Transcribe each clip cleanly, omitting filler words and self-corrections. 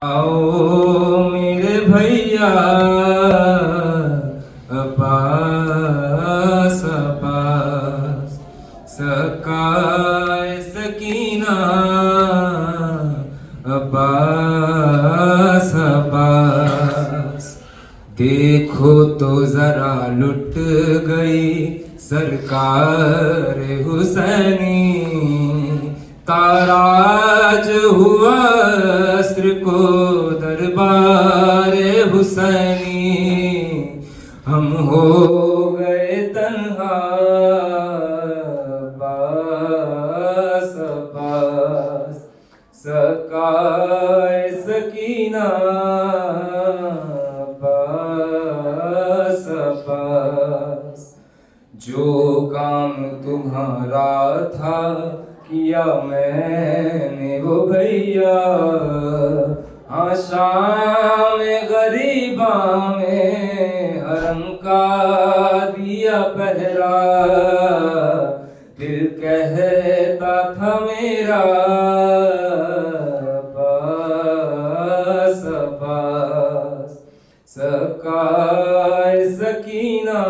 آؤ میرے بھیا پاس پاس سکائے سکینہ پاس پاس دیکھو تو ذرا لٹ گئی سرکار حسینی تاراج ہوا عصر کو دربار حسینی ہم ہو گئے تنہا پاس پاس سکائے سکینہ پاس پاس جو کام تمہارا تھا کیا میں نے وہ بھیا ہاں شام غریباں میں حرم کا دیا پہرا دل کہتا تھا میرا پاس پاس سکائے سکینہ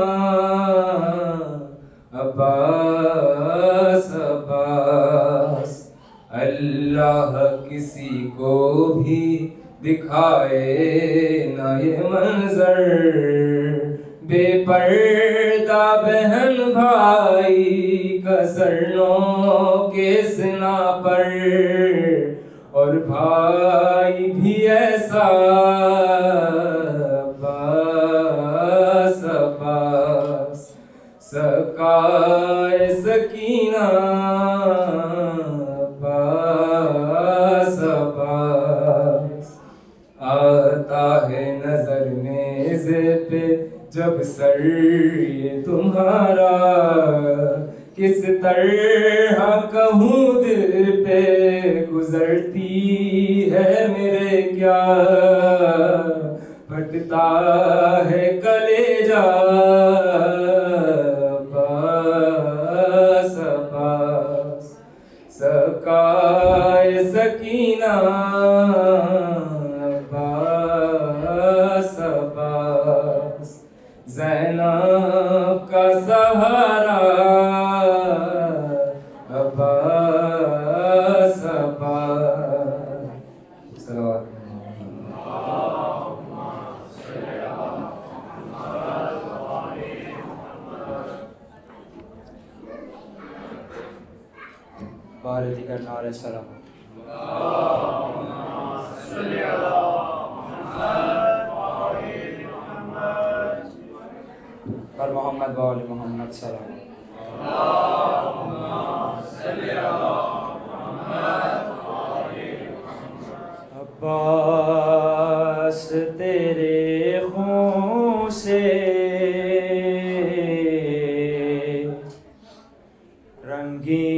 پاس پاس اللہ کسی کو بھی دکھائے نہ یہ منظر بے پردہ بہن بھائی کا سرنوں کے سنا پر اور بھائی بھی ایسا پاس پاس سکائے سکینہ پاس پاس آتا ہے نظر نیزے پہ جب سر یہ تمہارا کس طرح کہوں دل پہ گزرتی ہے میرے کیا پھٹتا ہے کلیجہ پاس پاس سکائے سکینہ پاس پاس زینب کا سہارا پاس پاس صلوات بارتی کرنا علیہ السلام پر محمد و آل محمد سلام عباس تیرے خون سے رنگی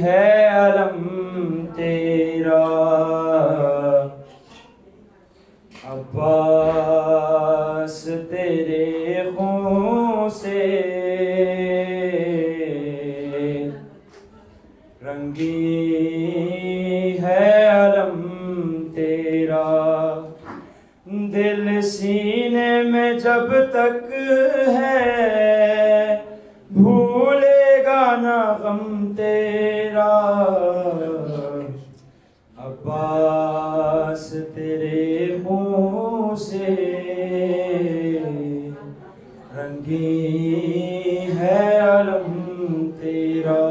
ہے علم تیرا عباس تیرے خون سے رنگی ہے علم تیرا دل سینے میں جب تک ہے بھولے گا نہ غم تیرا عباس تیرے خون سے رنگی ہے علم تیرا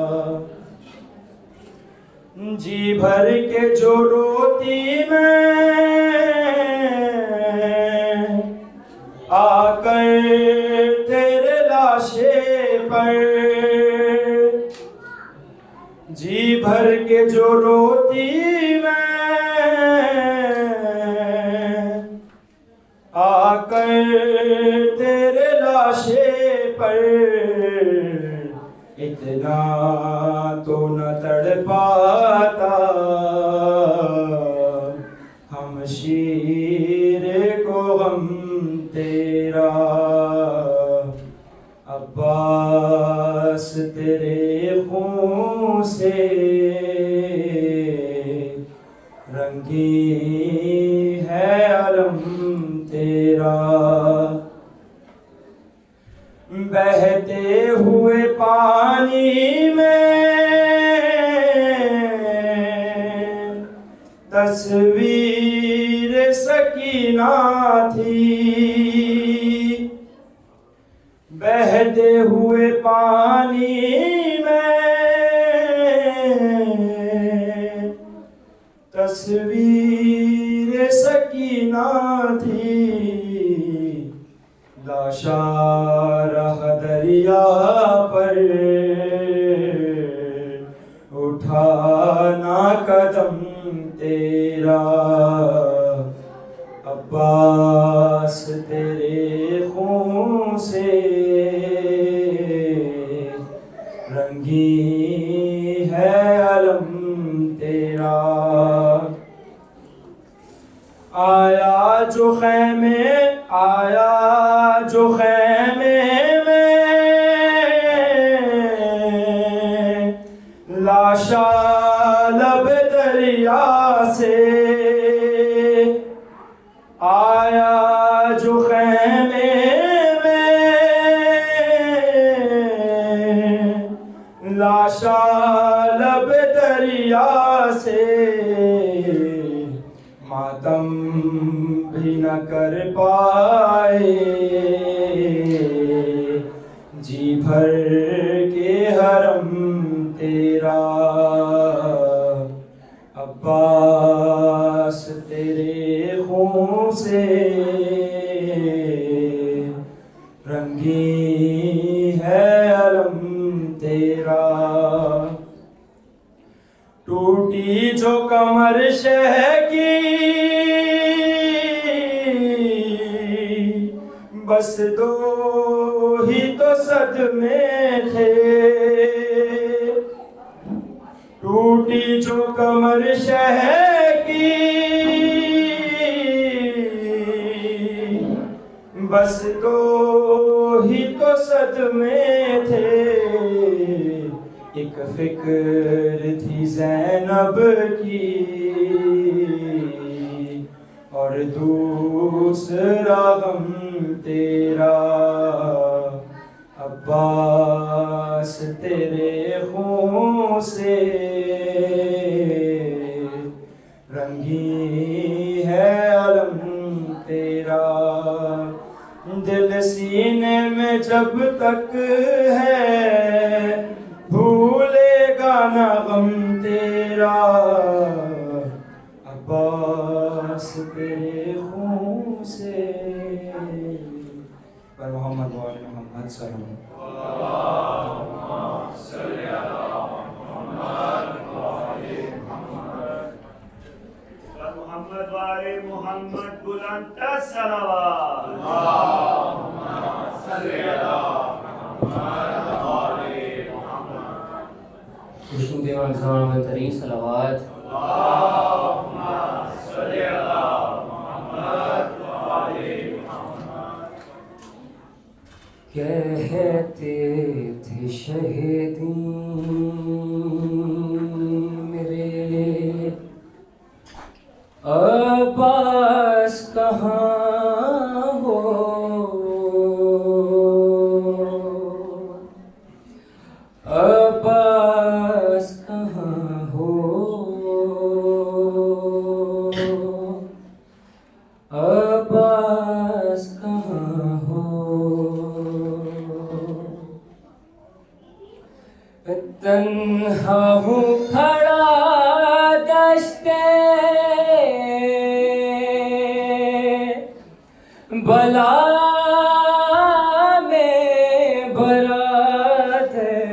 جی بھر کے جو روتی میں آ کر تیرے لاشے پر جی بھر کے جو روتی میں آ کر تیرے لاشے پر اتنا تو نہ تڑ پاتا ہم شیر کو غم تیرا عباس تیرے خون سے رنگی تصویر سکینہ تھی بہتے ہوئے پانی میں، تصویر سکینہ تھی لاشارہ دریا پر اٹھانا قدم تیرا، عباس تیرے خون سے رنگی ہے علم تیرا، آیا جو خیمے میں لاشا لب دریا سے، آیا جو خیمے میں لاشا لب دریا سے، ماتم بھی نہ کر پائے جی بھر کے حرم تیرا، عباس تیرے خون سے رنگی ہے علم تیرا، ٹوٹی جو کمر شہ کی بس دو ہی تو صدمے تھے، ٹوٹی جو کمر شہ کی بس دو ہی تو صدمے تھے، ایک فکر تھی زینب کی اور دوسرا غم تیرا، عباس تیرے خون سے رنگی ہے علم تیرا، دل سینے میں جب تک ہے بھولے گا نہ غم تیرا، عباس تیرے خون سے، پر محمد و آل محمد صلی اللہ علیہ وسلم، محمد و آل محمد بلند صلوات، اللہم صلی علی محمد و آل محمد، خوشنود اور زمان ترین صلوات، اللہم صلی علی محمد و آل محمد، کہتے تھے شہیدی میرے عباس کہاں ہو، عباس کہاں ہو، عباس کہاں ہو، تنہا ہوں کھڑا دشتے بلا میں برات ہے،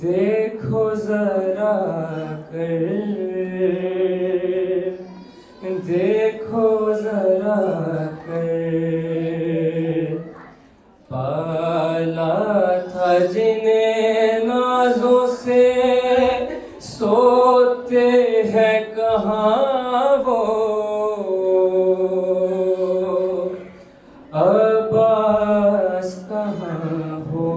دیکھو ذرا کر، دیکھو ذرا کر، پالا تھا جنہیں نازوں سے سوتے ہیں کہاں وہ، عباس کہاں ہو،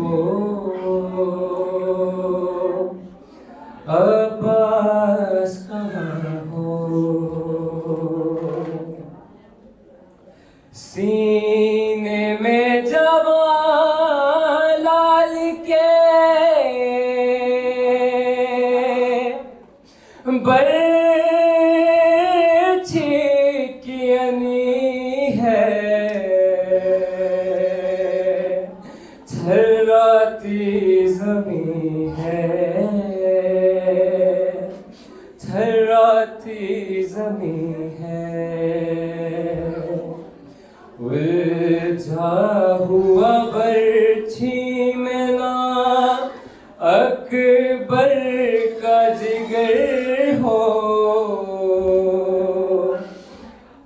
عباس کہاں ہو، برچھی کی انی ہے تھراتی زمین ہے تھراتی زمین ہے الجھا ہوا برچھی میں نا اکبر کا جگر ہو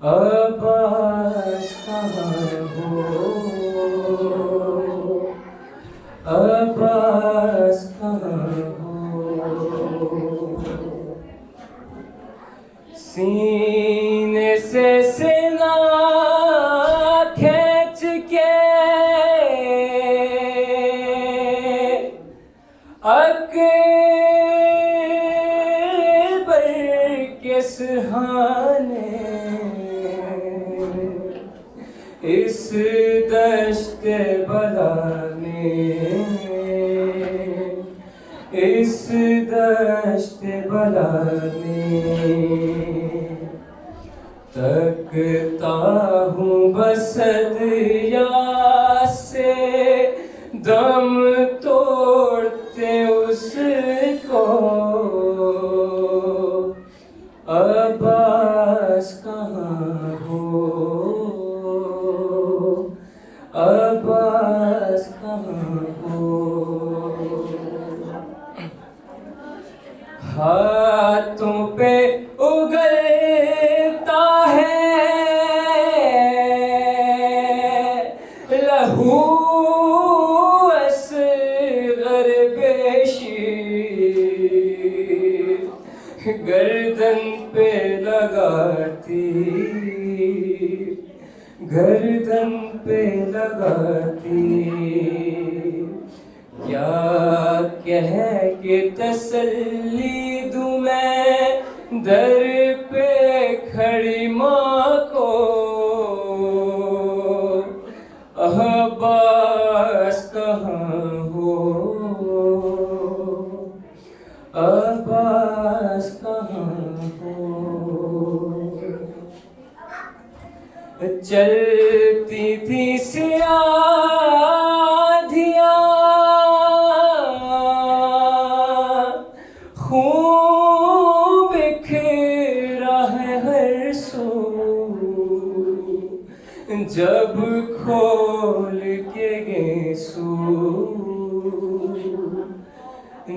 عباس کہاں ہو عباس کہاں ہو سینے سے سینا کھینچ کے اکبر کے سہانے اس دشت بلا میں اس دشت بلا میں تکتا ہوں بسد یاس سے دم توڑتے اس کو عباس کہاں ہو عباس کہاں ہو ہاتھوں پہ اگلتا ہے لہو اصغر بیشی گردن پہ لگاتی گردن پہ لگاتی کیا کہہ کے تسلی دوں میں در پہ کھڑی ماں کو عباس کہاں ہو عباس کہاں ہو چلتی تھی سیاہ دھیاں خون بکھرا ہے ہر سو جب کھول کے گیسو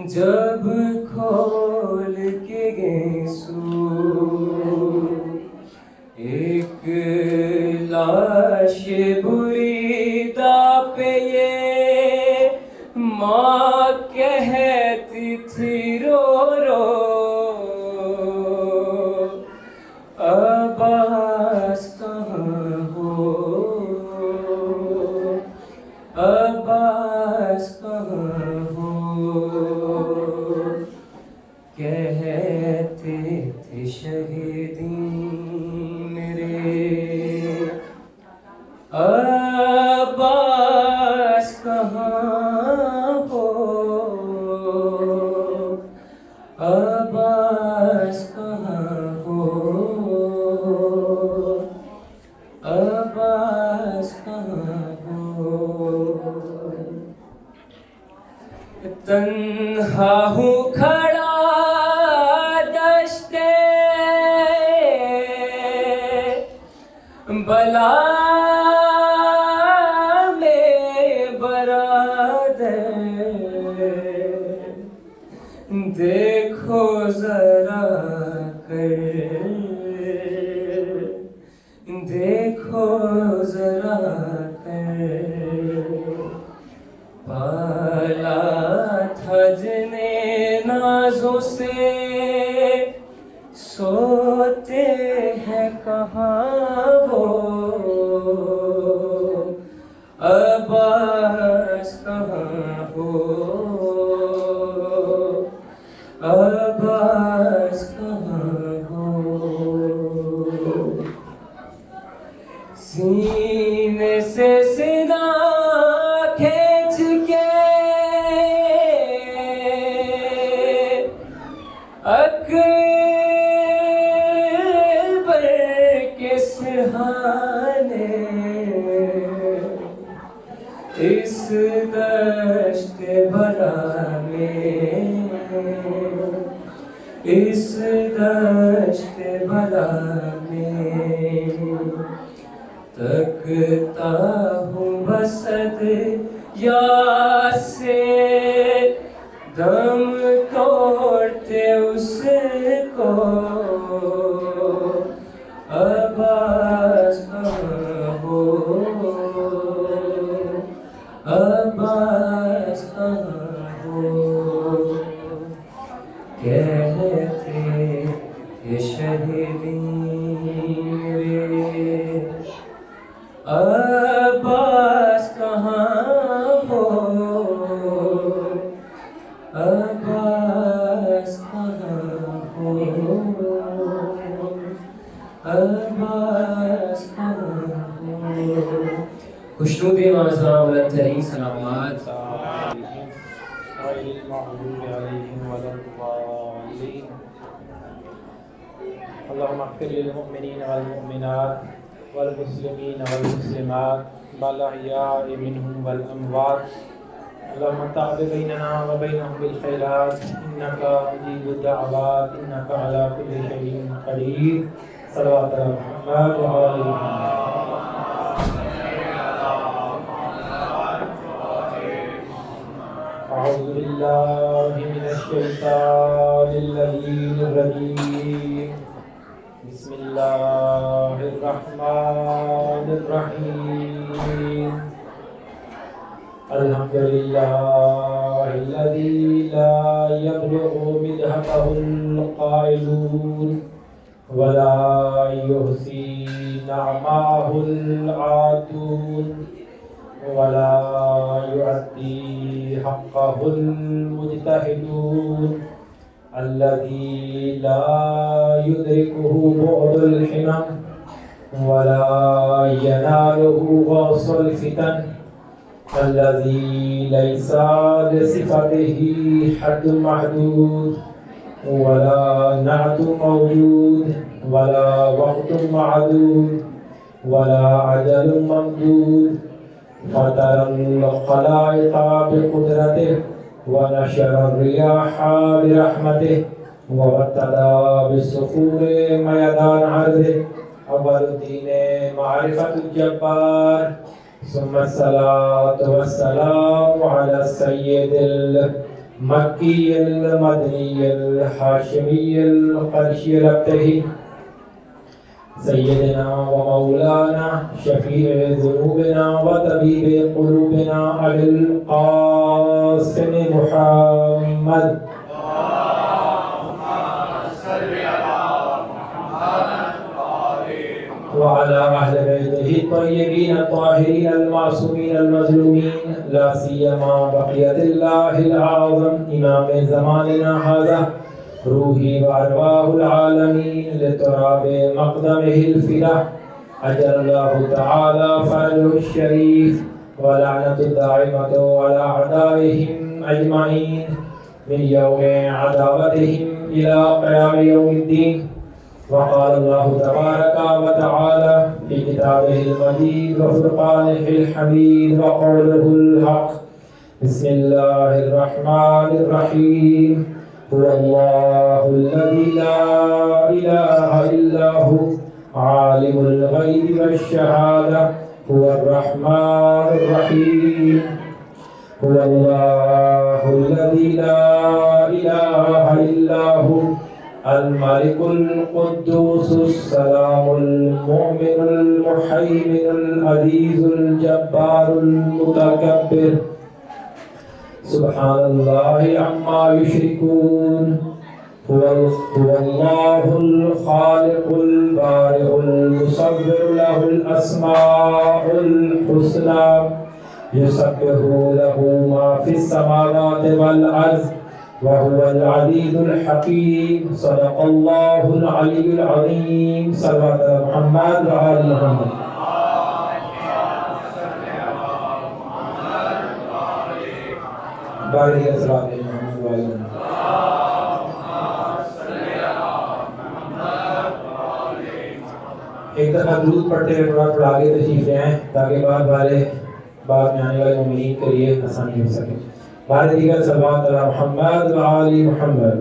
جب کھول کے گیسو ایک لاش بریدہ پہ یہ ماں کہتی تھی رو رو عباس کہاں ہو عباس کہاں ہو کہتے تھے شہیدی عباس کہاں ہو عباس کہاں ہو عباس کہاں ہو تنہا ہوں کھڑا دشتے بلا دیکھو ذرا کر دیکھو ذرا کر پالا تھا جنے نازوں سے سوتے ہیں کہاں وہ عباس کہاں ہو عباس کہاں ہو سینے سے سینا کھینچ کے اکبر اس دشت بلا میں تکتا ہوں بسد یا سے دم توڑتے اس کو عباس کہاں ہو عباس کہاں ہو کہتے کہ شہیدی میرے عباس کہاں ہو عباس کہاں ہو عباس کہاں ہو خوشنود معظم ولترین سلامات غير المغضوب عليهم ولا الضالين اللهم اغفر للمؤمنين والمؤمنات والمسلمين والمسلمات والأحياء منهم والأموات اللهم تعب بيننا وبينهم بالخيرات إنك مجيب الدعوات إنك على كل شيء قدير صلوات على محمد وعلى آل محمد أعوذ بالله من الشيطان اللعين الرجيم بسم الله الرحمن الرحيم الحمد لله الذي لا يبلغ مدحته القائلون ولا يحصي نعماه العادون ولا يؤدي حقه المجتهدون الذي لا يدركه بعد الحمم ولا يناله غوص الفتن الذي ليس لصفته حد محدود ولا نعت موجود ولا وقت معدود ولا عجل ممدود فترى الخلائق بقدرته ونشر الرياح برحمته وابتلى بالصخور ميدان عرضه أول الدين معرفة الجبار ثم الصلاة والسلام على السيد المكي المدني الحاشمي القرشي الابتهي سيدنا ومولانا شفيع ذنوبنا وطبيب قلوبنا أبي القاسم محمد وعلى أهل بيته الطيبين الطاهرين المعصومين المظلومين لا سيما بقية الله الأعظم إمام زماننا هذا روحي وأرواح العالمين لتراب مقدمه الفداء أجل الله تعالى فرجه الشريف ولعنة الدائمة على أعدائهم أجمعين من يوم عداوتهم إلى قيام يوم الدين. وقال الله تبارك وتعالى في كتابه المجيد وفرقانه الحميد وقوله الحق بسم الله الرحمن الرحيم هو الله الذي لا إله إلا هو عالم الغيب والشهادة هو الرحمن الرحيم هو الله الذي لا إله إلا هو الملك القدوس السلام المؤمن المحيمن العزيز الجبار المتكبر سبحان الله عما يشركون هو الله الخالق البارئ المصور له الأسماء الحسنى يسبح له ما في السماوات والأرض وهو العزيز الحكيم صدق الله العلي العظيم صلوات على محمد وآل محمد. بارك صلوات محمد وآل محمد. ایک دفعہ درود پڑھتے ہوئے تھوڑا آگے تشریف لے آئیں تاکہ بعد میں آنے والے مومنین کے لیے آسانی ہو سکے. بعد دیگر صلوات علی محمد و آل محمد.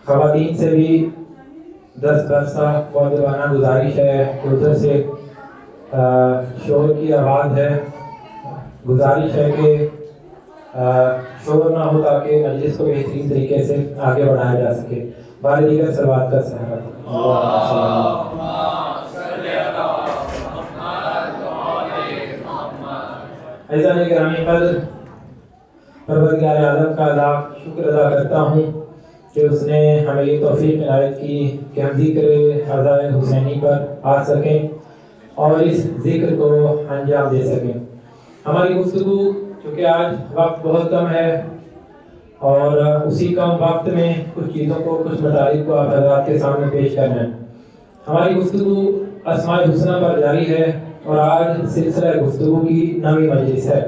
خواتین سے بھی دستبرسہ مؤدبانہ گزارش ہے کہ ادھر سے شور کی آواز ہے، گزارش ہے کہ شور نہ ہو تاکہ مجلس کو بہترین طریقے سے آگے بڑھایا جا سکے۔ بار دیگر صلوات کا سہارا۔ عزیزان گرامی قدر، پروردگار عالم کا لاکھ شکر ادا کرتا ہوں کہ اس نے ہمیں یہ توفیق عنایت کی کہ ہم ذکر عزائے حسینی پر آ سکیں اور اس ذکر کو انجام دے سکیں۔ ہماری گفتگو چونکہ آج وقت بہت کم ہے اور اسی کم وقت میں کچھ چیزوں کو، کچھ مطالب کو آپ حضرات کے سامنے پیش کرنا ہے۔ ہماری گفتگو اسماء الحسنی پر جاری ہے اور آج سلسلہ گفتگو کی نویں مجلس ہے۔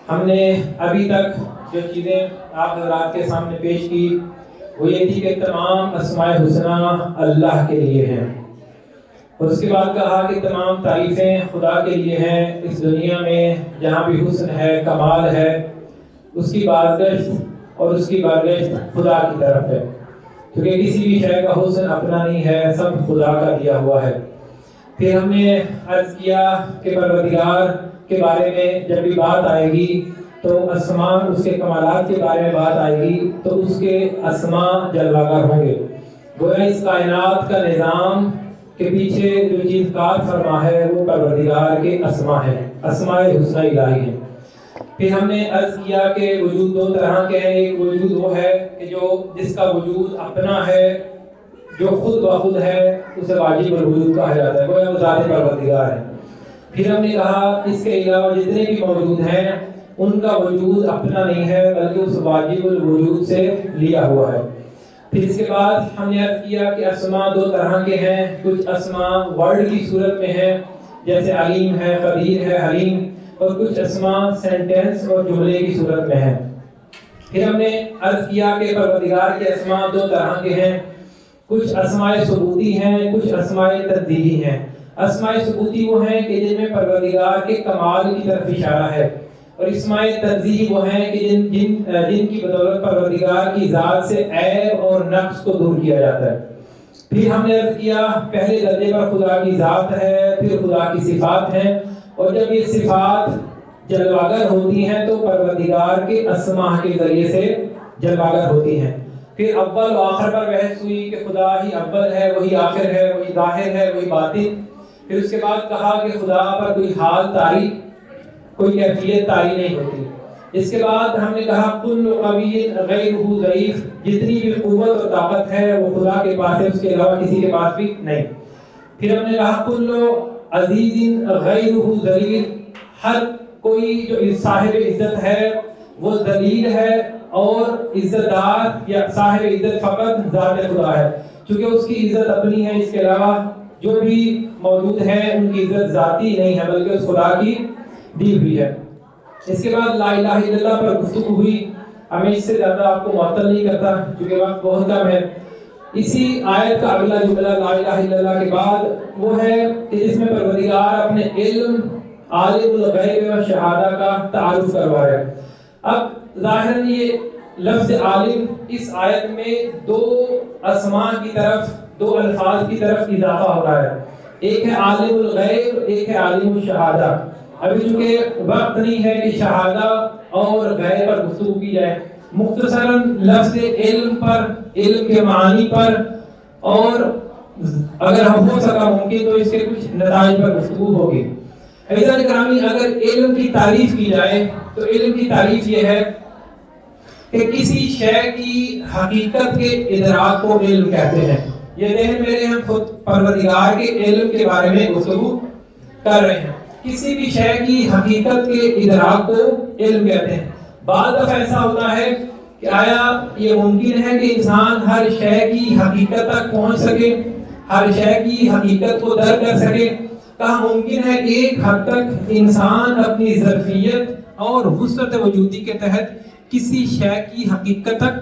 ہم نے ابھی تک جو چیزیں آپ حضرات کے سامنے پیش کی وہ یہ تھی کہ تمام اسماء الحسنی اللہ کے لیے ہیں، اور اس کے بعد کہا کہ تمام تعریفیں خدا کے لیے ہیں۔ اس دنیا میں جہاں بھی حسن ہے، کمال ہے، اس کی بازگشت اور اس کی بارگشت خدا کی طرف ہے، کیونکہ کسی بھی شے کا حسن اپنا نہیں ہے، سب خدا کا دیا ہوا ہے۔ پھر ہم نے عرض کیا کہ پروردگار کے بارے میں جب بھی بات آئے گی تو اسماء، اس کے کمالات کے بارے میں بات آئے گی تو اس کے اسماء جلوہ گر ہوں گے۔ گویا اس کائنات کا نظام کے پیچھے جو چیز کار فرما ہے وہ پروردگار کے اسماء ہیں، اسماء حسنی الہی ہیں۔ پھر ہم نے عرض کیا کہ وجود دو طرح کے ہیں۔ ایک وجود وہ ہے کہ جس کا وجود اپنا ہے، جو خود بخود ہے، اسے واجب الوجود کہا جاتا ہے، گویا وہ ذات پروردگار ہے۔ پھر ہم نے کہا اس کے علاوہ جتنے بھی موجود ہیں ان کا وجود اپنا نہیں ہے بلکہ اس واجب الوجود سے لیا ہوا ہے۔ پھر اس کے بعد ہم نے عرض کیا کہ اسماء دو طرح کے ہیں، کچھ اسماء ورڈ کی صورت میں ہیں جیسے علیم ہے، قدیر ہے، حلیم، اور کچھ اسماء سینٹنس اور جملے کی صورت میں ہیں۔ پھر ہم نے عرض کیا کہ پروردگار کے اسماء دو طرح کے ہیں، کچھ اسماء ثبوتی ہیں، کچھ اسماء تنزیہی ہیں۔ اسماء ثبوتی وہ ہیں کہ جن میں پروردگار کے کمال کی طرف اشارہ ہے، اور اسماء تنزیہی وہ ہیں کہ جن کی بدولت پروردگار کی ذات سے عیب اور نقص کو دور کیا جاتا ہے۔ پھر ہم نے عرض کیا پہلے درجے پر خدا کی ذات ہے، پھر خدا کی صفات ہیں، اور جب یہ صفات جلواگر ہوتی ہیں تو پروردگار کے اسماء کے ذریعے سے جلواگر ہوتی ہیں۔ پھر اول و آخر پر بحث ہوئی کہ خدا ہی اول ہے، وہی آخر ہے، وہی ظاہر ہے، وہی باطن۔ پھر اس کے بعد کہا کہ خدا پر کوئی حال طاری، کوئی کیفیت طاری نہیں ہوتی۔ اس کے بعد ہم نے کہا کل قوی غیرہ ضعیف، جتنی بھی قوت اور طاقت ہے وہ خدا کے پاس ہے، اس کے علاوہ کسی کے پاس بھی نہیں۔ پھر ہم نے کہا کل عزیز غیرہ ذلیل، ہر کوئی جو صاحب عزت ہے وہ ذلیل ہے، اور عزت دار یا صاحب عزت فقط ذات خدا ہے، چونکہ اس کی عزت اپنی ہے، اس کے علاوہ جو بھی موجود ہیں ان کی عزت ذاتی نہیں ہے بلکہ اس خدا کی دی ہوئی ہے۔ اس کے بعد لا الہ الا اللہ پر گفتگو ہوئی۔ ہمیں اس سے زیادہ آپ کو معطل نہیں کرتا کیونکہ وقت بہت کم ہے۔ اسی آیت کا اگلا جملہ لا الہ الا اللہ کے بعد وہ ہے کہ جس میں پروردگار اپنے علم، عالم الغیب و شہادہ کا تعارف کروا رہا ہے۔ اب ظاہراً یہ لفظ عالم اس آیت میں دو اسماء کی طرف، دو الفاظ کی طرف اضافہ ہو رہا ہے، ایک ہے عالم الغیب، ایک ہے عالم الشہادہ۔ ابھی چونکہ وقت نہیں ہے کہ شہادہ اور غیب پر گفتگو کی جائے، مختصراً لفظ علم پر، علم کے معانی پر، اور اگر ہم ہو سکا ممکن تو اس کے کچھ نتائج پر گفتگو ہوگی۔ عزیزان گرامی، اگر علم کی تعریف کی جائے تو علم کی تعریف یہ ہے کہ کسی شے کی حقیقت کے ادراک کو علم کہتے ہیں۔ یہ ذہن میرے ہم خود پروردگار کے علم کے بارے میں گفتگو کر رہے ہیں۔ کسی بھی شے کی حقیقت کے ادراک کو علم کہتے ہیں۔ بعض دفعہ ایسا ہوتا ہے کہ آیا یہ ممکن ہے کہ انسان ہر شے کی حقیقت تک پہنچ سکے، ہر شے کی حقیقت کو درک کر سکے؟ کہا ممکن ہے ایک حد تک انسان اپنی ظرفیت اور وسعت وجودی کے تحت کسی شے کی حقیقت تک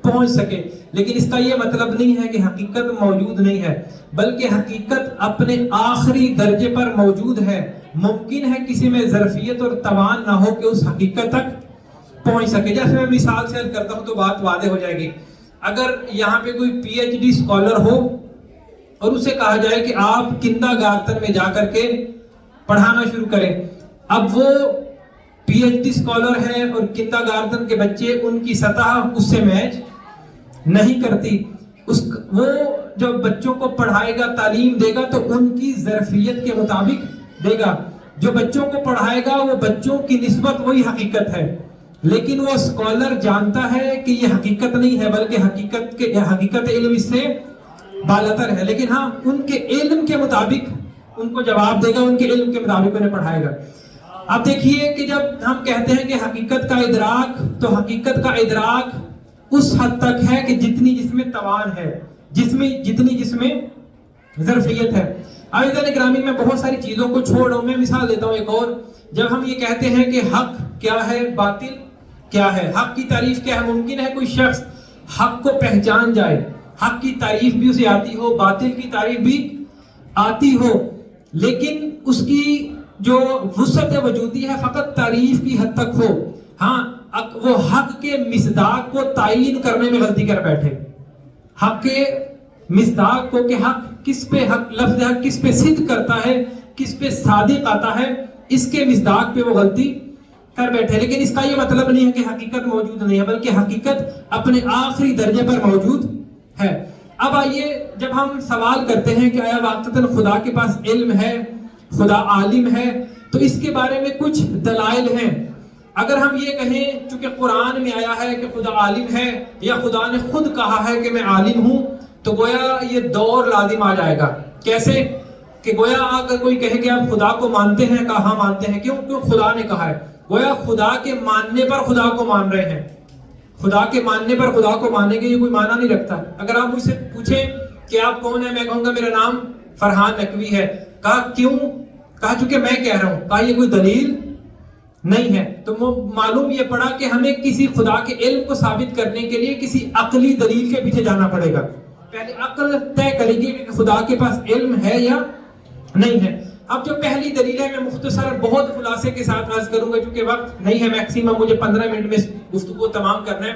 پہنچ سکے، لیکن اس کا یہ مطلب نہیں ہے کہ حقیقت موجود نہیں ہے، بلکہ حقیقت اپنے آخری درجے پر موجود ہے۔ ممکن ہے کسی میں ظرفیت اور توان نہ ہو کہ اس حقیقت تک پہنچ سکے۔ جیسے میں مثال سے کرتا ہوں تو بات واضح ہو جائے گی۔ اگر یہاں پہ کوئی پی ایچ ڈی اسکالر ہو اور اسے کہا جائے کہ آپ کنڈرگارٹن میں جا کر کے پڑھانا شروع کریں، اب وہ پی ایچ ڈی اسکالر ہے اور کنڈرگارٹن کے بچے، ان کی سطح اس سے میچ نہیں کرتی. وہ جو بچوں کو پڑھائے گا، تعلیم دے گا تو ان کی ظرفیت کے مطابق دے گا. جو بچوں کو پڑھائے گا وہ بچوں کی نسبت وہی حقیقت ہے، لیکن وہ اسکالر جانتا ہے کہ یہ حقیقت نہیں ہے، بلکہ حقیقت علم اس سے بالاتر ہے. لیکن ہاں ان کے علم کے مطابق ان کو جواب دے گا، ان کے علم کے مطابق انہیں پڑھائے گا. اب دیکھیے کہ جب ہم کہتے ہیں کہ حقیقت کا ادراک، تو حقیقت کا ادراک اس حد تک ہے کہ جتنی جس میں توان ہے، جتنی جس میں ظرفیت ہے. عزیزان گرامی، میں بہت ساری چیزوں کو چھوڑ رہا ہوں. میں مثال دیتا ہوں ایک اور. جب ہم یہ کہتے ہیں کہ حق کیا ہے، باطل کیا ہے، حق کی تعریف کیا ہے، ممکن ہے کوئی شخص حق کو پہچان جائے، حق کی تعریف بھی اسے آتی ہو، باطل کی تعریف بھی آتی ہو، لیکن اس کی جو وسعت وجودی ہے فقط تعریف کی حد تک ہو. ہاں وہ حق کے مصداق کو تعین کرنے میں غلطی کر بیٹھے. حق کے مصداق کو کہ حق کس پہ، حق لفظ حق کس پہ صدق کرتا ہے، کس پہ صادق آتا ہے، اس کے مصداق پہ وہ غلطی کر بیٹھے. لیکن اس کا یہ مطلب نہیں ہے کہ حقیقت موجود نہیں ہے، بلکہ حقیقت اپنے آخری درجے پر موجود ہے. اب آئیے، جب ہم سوال کرتے ہیں کہ آیا واقعتاً خدا کے پاس علم ہے، خدا عالم ہے، تو اس کے بارے میں کچھ دلائل ہیں. اگر ہم یہ کہیں چونکہ قرآن میں آیا ہے کہ خدا عالم ہے، یا خدا نے خود کہا ہے کہ میں عالم ہوں، تو گویا یہ دور لازم آ جائے گا. کیسے کہ گویا اگر کوئی کہے کہ آپ خدا کو مانتے ہیں، کہا ہاں مانتے ہیں. کیوں خدا نے کہا ہے. گویا خدا کے ماننے پر خدا کو مان رہے ہیں. خدا کے ماننے پر خدا کو ماننے کے یہ کوئی معنی نہیں رکھتا. اگر آپ مجھ سے پوچھیں کہ آپ کون ہیں، میں کہوں گا میرا نام فرحان نقوی ہے. کہا کیوں؟ کہا چونکہ میں کہہ رہا ہوں. کہا یہ کوئی دلیل نہیں ہے. تو معلوم یہ پڑا کہ ہمیں کسی خدا کے علم کو ثابت کرنے کے لیے کسی عقلی دلیل کے پیچھے جانا پڑے گا. پہلے عقل طے کرے گی کہ خدا کے پاس علم ہے یا نہیں ہے. اب جو پہلی دلیل ہے، میں مختصر بہت خلاصے کے ساتھ عرض کروں گا چونکہ وقت نہیں ہے، میکسیمم مجھے 15 منٹ میں گفتگو تمام کرنا ہے.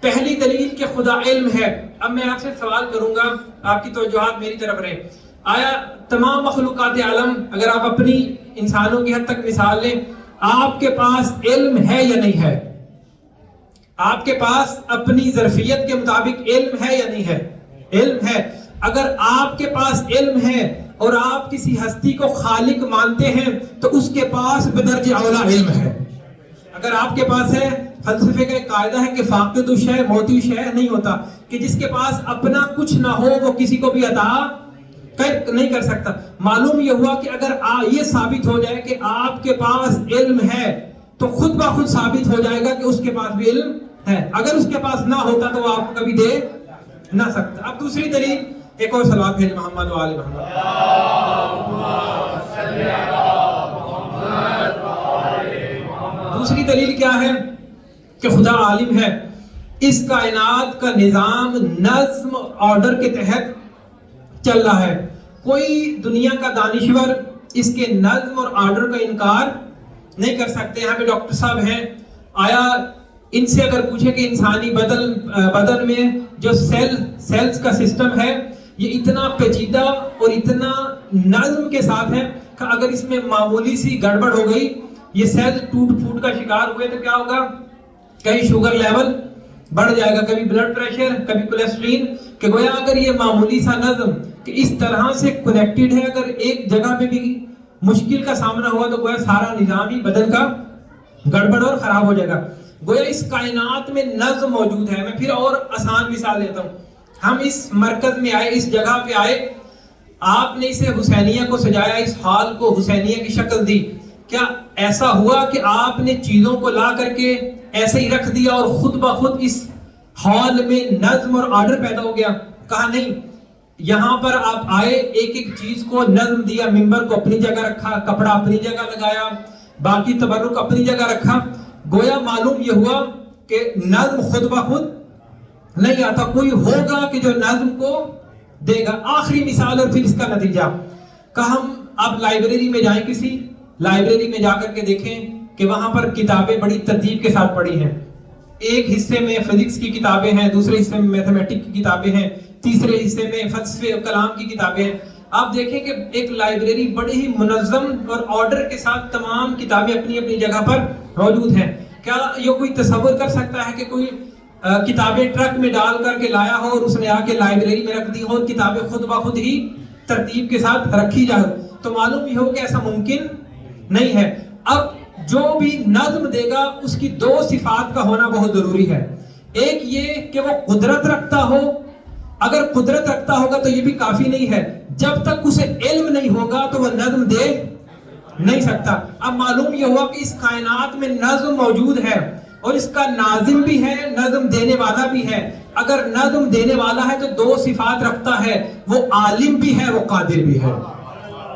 پہلی دلیل کہ خدا علم ہے. اب میں آپ سے سوال کروں گا، آپ کی توجہات میری طرف رہے. آیا تمام مخلوقات عالم، اگر آپ اپنی انسانوں کی حد تک مثال لیں، آپ کے پاس علم ہے یا نہیں ہے؟ آپ کے پاس اپنی ظرفیت کے مطابق علم ہے یا نہیں ہے؟ علم ہے. اگر آپ کے پاس علم ہے اور آپ کسی ہستی کو خالق مانتے ہیں تو اس کے پاس بدرجہ اولا علم ہے. اگر آپ کے پاس ہے، فلسفے کا ایک قاعدہ ہے کہ فاقد الشیء موتی شیء نہیں ہوتا، کہ جس کے پاس اپنا کچھ نہ ہو وہ کسی کو بھی عطا نہیں کر سکتا. معلوم یہ ہوا کہ اگر یہ ثابت ہو جائے کہ آپ کے پاس علم ہے تو خود بخود ثابت ہو جائے گا کہ اس کے پاس بھی علم ہے. اگر اس کے پاس نہ ہوتا تو وہ آپ کو کبھی دے نہ سکتا. اب دوسری دلیل، ایک اور صلوات بھیج محمد و آل محمد. دوسری دلیل کیا ہے کہ خدا عالم ہے. اس کائنات کا نظام نظم آرڈر کے تحت چل رہا ہے. کوئی دنیا کا دانشور اس کے نظم اور آرڈر کا انکار نہیں کر سکتے. یہاں پہ ڈاکٹر صاحب ہیں، آیا ان سے اگر پوچھے کہ انسانی بدن میں جو سیلز کا سسٹم ہے یہ اتنا پیچیدہ اور اتنا نظم کے ساتھ ہے کہ اگر اس میں معمولی سی گڑبڑ ہو گئی، یہ سیل ٹوٹ پھوٹ کا شکار ہوئے تو کیا ہوگا؟ کہیں شوگر لیول بڑھ جائے گا، کبھی بلڈ پریشر، کبھی کولیسٹرین. کہ گویا اگر یہ معمولی سا نظم کہ اس طرح سے کنیکٹڈ ہے، اگر ایک جگہ پہ بھی مشکل کا سامنا ہوا تو گویا سارا نظام ہی بدن کا گڑبڑ اور خراب ہو جائے گا. گویا اس کائنات میں نظم موجود ہے. میں پھر اور آسان مثال دیتا ہوں. ہم اس مرکز میں آئے، اس جگہ پہ آئے، آپ نے اسے حسینیہ کو سجایا، اس ہال کو حسینیہ کی شکل دی. کیا ایسا ہوا کہ آپ نے چیزوں کو لا کر کے ایسے ہی رکھ دیا اور خود بخود اس ہال میں نظم اور آرڈر پیدا ہو گیا؟ کہا نہیں. یہاں پر آپ آئے، ایک ایک چیز کو نظم دیا، ممبر کو اپنی جگہ رکھا، کپڑا اپنی جگہ لگایا، باقی تبرک اپنی جگہ رکھا. گویا معلوم یہ ہوا کہ نظم خود بخود نہیں آتا، کوئی ہوگا کہ جو نظم کو دے گا. آخری مثال اور پھر اس کا نتیجہ. کہ ہم اب لائبریری میں جائیں، کسی لائبریری میں جا کر کے دیکھیں کہ وہاں پر کتابیں بڑی ترتیب کے ساتھ پڑھی ہیں. ایک حصے میں فزکس کی کتابیں ہیں، دوسرے حصے میں میتھمیٹک کی کتابیں ہیں، تیسرے حصے میں فلسفے اور کلام کی کتابیں ہیں. آپ دیکھیں کہ ایک لائبریری بڑے ہی منظم اور آرڈر کے ساتھ تمام کتابیں اپنی اپنی جگہ پر موجود ہیں. کیا یہ کوئی تصور کر سکتا ہے کہ کوئی کتابیں ٹرک میں ڈال کر کے لایا ہو اور اس نے آ کے لائبریری میں رکھ دی ہو اور کتابیں خود بخود ہی ترتیب کے ساتھ رکھی جائے؟ تو معلوم ہی ہو کہ ایسا ممکن نہیں ہے. اب جو بھی نظم دے گا اس کی دو صفات کا ہونا بہت ضروری ہے. ایک یہ کہ وہ قدرت رکھتا ہو. اگر قدرت رکھتا ہوگا تو یہ بھی کافی نہیں ہے، جب تک اسے علم نہیں ہوگا تو وہ نظم دے نہیں سکتا. اب معلوم یہ ہوا کہ اس کائنات میں نظم موجود ہے اور اس کا ناظم بھی ہے، نظم دینے والا بھی ہے. اگر نظم دینے والا ہے تو دو صفات رکھتا ہے، وہ عالم بھی ہے، وہ قادر بھی ہے.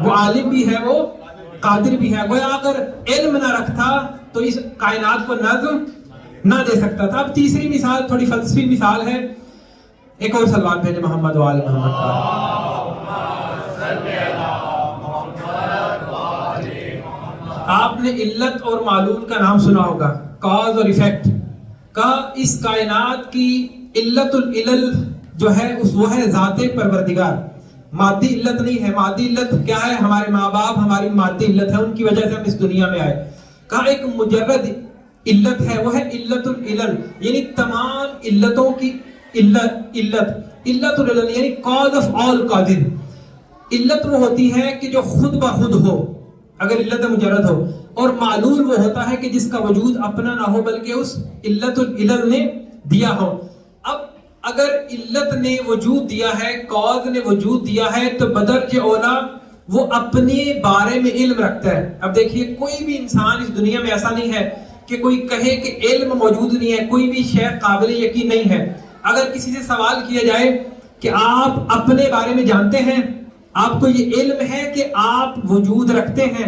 وہ عالم بھی ہے، وہ قادر بھی ہے. گویا اگر علم نہ رکھتا تو اس کائنات کو نظم نہ دے سکتا تھا. اب تیسری مثال تھوڑی فلسفی مثال ہے. ایک اور صلوات بھیجے محمد و آل محمد کا. آپ نے علت اور معلول کا نام سنا ہوگا، کاز اور ایفیکٹ. کہا اس کائنات کی علت العلل جو ہے وہ ہے ذات پروردگار. مادی علت نہیں ہے. مادی علت کیا ہے؟ ہمارے ماں باپ ہماری مادی علت ہے، ان کی وجہ سے ہم اس دنیا میں آئے. کہا ایک مجرد علت ہے، وہ ہے علت العلل، یعنی تمام علتوں کی علت العلل یعنی کاز آف آل کازز. علت وہ ہوتی ہے کہ جو خود بخود ہو، اگر علت مجرد ہو. اور معلول وہ ہوتا ہے کہ جس کا وجود اپنا نہ ہو بلکہ اس علت العلل نے دیا ہو. اب اگر علت نے وجود دیا ہے، کاز نے وجود دیا ہے، تو بدرجہ اولا وہ اپنے بارے میں علم رکھتا ہے. اب دیکھیے کوئی بھی انسان اس دنیا میں ایسا نہیں ہے کہ کوئی کہے کہ علم موجود نہیں ہے، کوئی بھی شے قابل یقین نہیں ہے. اگر کسی سے سوال کیا جائے کہ آپ اپنے بارے میں جانتے ہیں، آپ کو یہ علم ہے کہ آپ وجود رکھتے ہیں،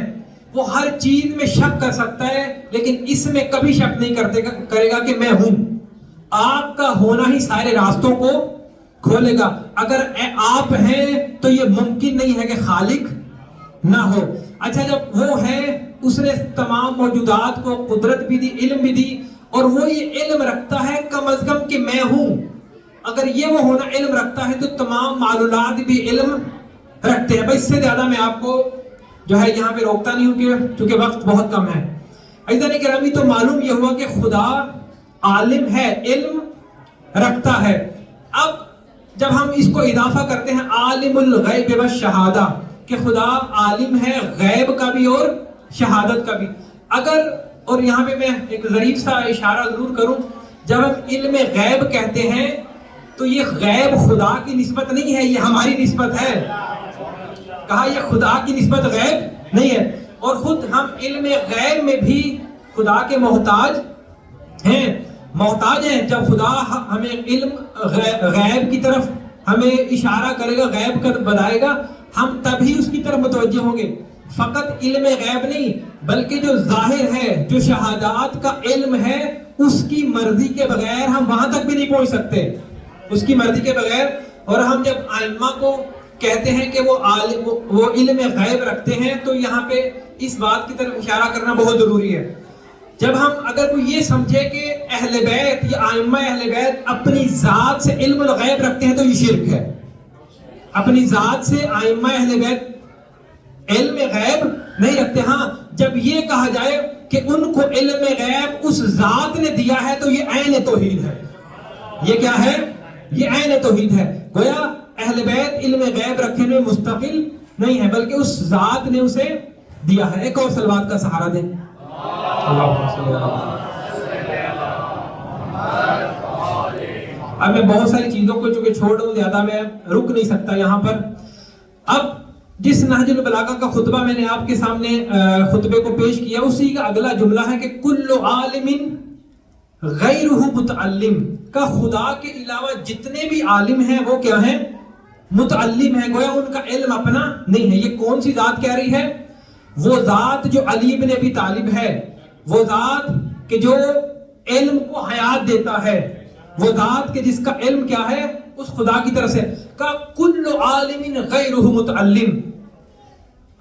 وہ ہر چیز میں شک کر سکتا ہے لیکن اس میں کبھی شک نہیں کرے گا کہ میں ہوں. آپ کا ہونا ہی سارے راستوں کو کھولے گا. اگر آپ ہیں تو یہ ممکن نہیں ہے کہ خالق نہ ہو. اچھا جب وہ ہے، اس نے تمام موجودات کو قدرت بھی دی، علم بھی دی، اور وہ یہ علم رکھتا ہے کم از کم کہ میں ہوں. اگر یہ وہ ہونا علم رکھتا ہے تو تمام معلومات بھی علم رکھتے ہیں. بس اس سے زیادہ میں آپ کو جو ہے یہاں پہ روکتا نہیں ہوں کیونکہ وقت بہت کم ہے. عزیزان گرامی، تو معلوم یہ ہوا کہ خدا عالم ہے، علم رکھتا ہے. اب جب ہم اس کو اضافہ کرتے ہیں عالم الغیب والشہادہ، کہ خدا عالم ہے غیب کا بھی اور شہادت کا بھی. اگر اور یہاں پہ میں ایک ظریف سا اشارہ ضرور کروں، جب ہم علم غیب کہتے ہیں تو یہ غیب خدا کی نسبت نہیں ہے، یہ ہماری نسبت ہے. کہا یہ خدا کی نسبت غیب نہیں ہے. اور خود ہم علم غیب میں بھی خدا کے محتاج ہیں. جب خدا ہمیں علم غیب کی طرف ہمیں اشارہ کرے گا، غیب کا بتائے گا، ہم تبھی اس کی طرف متوجہ ہوں گے. فقط علم غیب نہیں بلکہ جو ظاہر ہے، جو شہادات کا علم ہے، اس کی مرضی کے بغیر ہم وہاں تک بھی نہیں پہنچ سکتے، اس کی مرضی کے بغیر. اور ہم جب ائمہ کو کہتے ہیں کہ وہ علم غیب رکھتے ہیں تو یہاں پہ اس بات کی طرف اشارہ کرنا بہت ضروری ہے. جب ہم اگر کوئی یہ سمجھے کہ اہل بیت یا ائمہ اہل بیت اپنی ذات سے علم الغیب رکھتے ہیں تو یہ شرک ہے. اپنی ذات سے ائمہ اہل بیت علم غیب نہیں رکھتے. ہاں جب یہ کہا جائے کہ ان کو علم غیب اس ذات نے دیا ہے تو یہ عین توحید ہے. یہ کیا ہے؟ یہ عین توحید ہے. گویا اہل بیت علم غیب رکھنے میں مستقل نہیں ہے بلکہ اس ذات نے اسے دیا ہے. ایک اور صلوات کا سہارا دیں. اب میں بہت ساری چیزوں کو چونکہ چھوڑ دوں، زیادہ میں رک نہیں سکتا یہاں پر. اب جس نہج البلاغہ کا خطبہ میں نے آپ کے سامنے خطبے کو پیش کیا، اسی کا اگلا جملہ ہے کہ کل عالم غیرہ متعلم. کا خدا کے علاوہ جتنے بھی عالم ہیں وہ کیا ہیں؟ متعلم ہیں. گویا ان کا علم اپنا نہیں ہے. یہ کون سی ذات کہہ رہی ہے؟ وہ ذات جو علی بن ابی طالب ہے، وہ ذات کہ جو علم کو حیات دیتا ہے، وہ ذات کہ جس کا علم کیا ہے؟ اس خدا کی طرف سے. کا کل عالم غیرہ متعلم،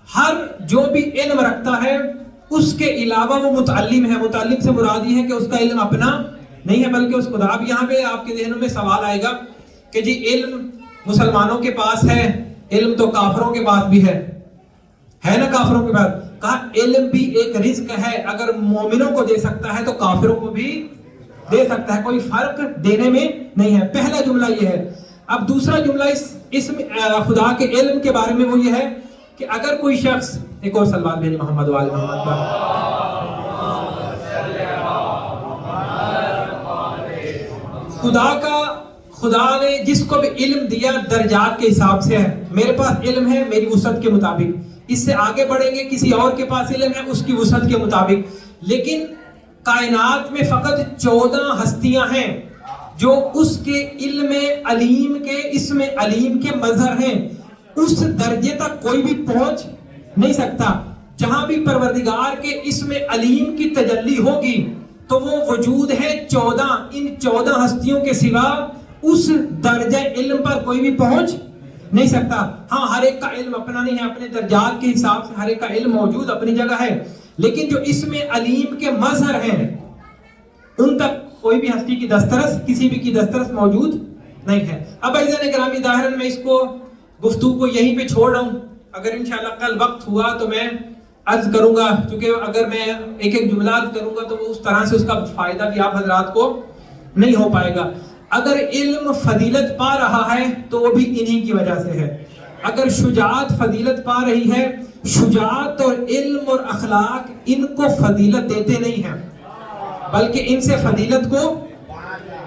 ہر جو بھی علم رکھتا ہے اس کے علاوہ وہ متعلم ہے. متعلم سے مراد یہ ہے کہ اس کا علم اپنا نہیں ہے، بلکہ اس خدا بھی یہاں پہ آپ کے ذہنوں میں سوال آئے گا کہ جی علم مسلمانوں کے پاس ہے، علم تو کافروں کے پاس بھی ہے نا کافروں کے پاس. کہا علم بھی ایک رزق ہے، اگر مومنوں کو دے سکتا ہے تو کافروں کو بھی دے سکتا ہے، کوئی فرق دینے میں نہیں ہے. پہلا جملہ یہ ہے. اب دوسرا جملہ اس خدا کے علم کے بارے میں وہ یہ ہے کہ اگر کوئی شخص، ایک اور صلوات بھیجیں محمد وآل محمد پر. خدا نے جس کو بھی علم دیا درجات کے حساب سے ہے. میرے پاس علم ہے میری وسعت کے مطابق، اس سے آگے بڑھیں گے کسی اور کے پاس علم ہے اس کی وسعت کے مطابق. لیکن کائنات میں فقط 14 ہستیاں ہیں جو اس کے علم علیم کے اسم علیم کے مظہر ہیں. اس درجے تک کوئی بھی پہنچ نہیں سکتا. جہاں بھی پروردگار کے اسم علیم کی تجلی ہوگی تو وہ وجود ہے 14. ان 14 ہستیوں کے سوا اس درجہ علم پر کوئی بھی پہنچ نہیں سکتا. ہاں ہر ایک کا علم اپنا نہیں ہے، اپنے درجات کے حساب سے ہر ایک کا علم موجود اپنی جگہ ہے، لیکن جو اسم علیم کے مظہر ہیں ان تک کوئی بھی ہستی کی دسترس، کسی بھی کی دسترس موجود نہیں ہے. اب عزیزان گرامی ظاہراً میں اس کو گفتگو کو یہیں پہ چھوڑ رہا ہوں. اگر انشاءاللہ کل وقت ہوا تو میں عرض کروں گا، کیونکہ اگر میں ایک ایک جملہ عرض کروں گا تو وہ اس طرح سے اس کا فائدہ بھی آپ حضرات کو نہیں ہو پائے گا. اگر علم فضیلت پا رہا ہے تو وہ بھی انہی کی وجہ سے ہے. اگر شجاعت فضیلت پا رہی ہے، شجاعت اور علم اور اخلاق ان کو فضیلت دیتے نہیں ہیں بلکہ ان سے فضیلت کو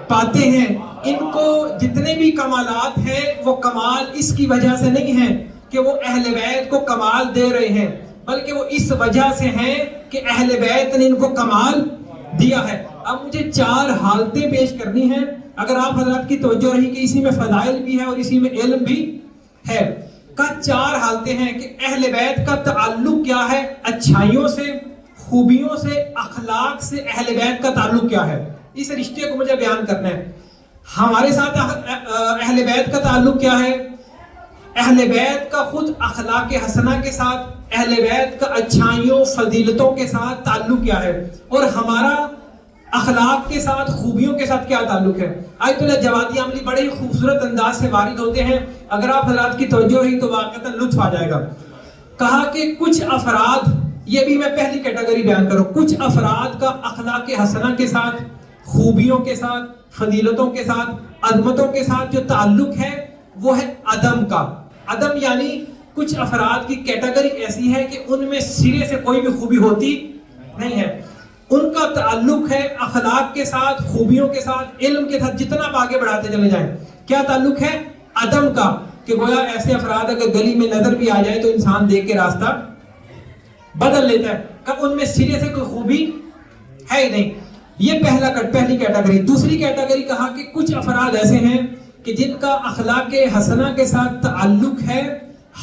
پاتے ہیں. ان کو جتنے بھی کمالات ہیں وہ کمال اس کی وجہ سے نہیں ہیں کہ وہ اہل بیت کو کمال دے رہے ہیں، بلکہ وہ اس وجہ سے ہیں کہ اہل بیت نے ان کو کمال دیا ہے. اب مجھے 4 حالتیں پیش کرنی ہیں، اگر آپ حضرات کی توجہ رہی کہ اسی میں فضائل بھی ہے اور اسی میں علم بھی ہے. کا 4 حالتیں ہیں کہ اہل بیت کا تعلق کیا ہے اچھائیوں سے، خوبیوں سے، اخلاق سے. اہل بیت کا تعلق کیا ہے، اس رشتے کو مجھے بیان کرنا ہے. ہمارے ساتھ اہل بیت کا تعلق کیا ہے، اہل بیت کا خود اخلاق حسنہ کے ساتھ، اہل بیت کا اچھائیوں فضیلتوں کے ساتھ تعلق کیا ہے، اور ہمارا اخلاق کے ساتھ خوبیوں کے ساتھ کیا تعلق ہے. آیت اللہ جوادی عملی بڑے ہی خوبصورت انداز سے وارد ہوتے ہیں، اگر آپ حضرات کی توجہ رہی تو واقعتاً لطف آ جائے گا. کہا کہ کچھ افراد، یہ بھی میں پہلی کیٹیگری بیان کروں، کچھ افراد کا اخلاق حسنہ کے ساتھ، خوبیوں کے ساتھ، فضیلتوں کے ساتھ، عظمتوں کے ساتھ جو تعلق ہے وہ ہے عدم کا. عدم یعنی کچھ افراد کی کیٹیگری ایسی ہے کہ ان میں سرے سے کوئی بھی خوبی ہوتی نہیں ہے. ان کا تعلق ہے اخلاق کے ساتھ، خوبیوں کے ساتھ، علم کے ساتھ. جتنا آپ آگے بڑھاتے چلے جائیں کیا تعلق ہے عدم کا، کہ گویا ایسے افراد اگر گلی میں نظر بھی آ جائے تو انسان دیکھ کے راستہ بدل لیتا ہے، کہ ان میں سرے سے کوئی خوبی ہے ہی نہیں. یہ پہلی کیٹیگری. دوسری کیٹیگری کہا کہ کچھ افراد ایسے ہیں کہ جن کا اخلاق حسنہ کے ساتھ تعلق ہے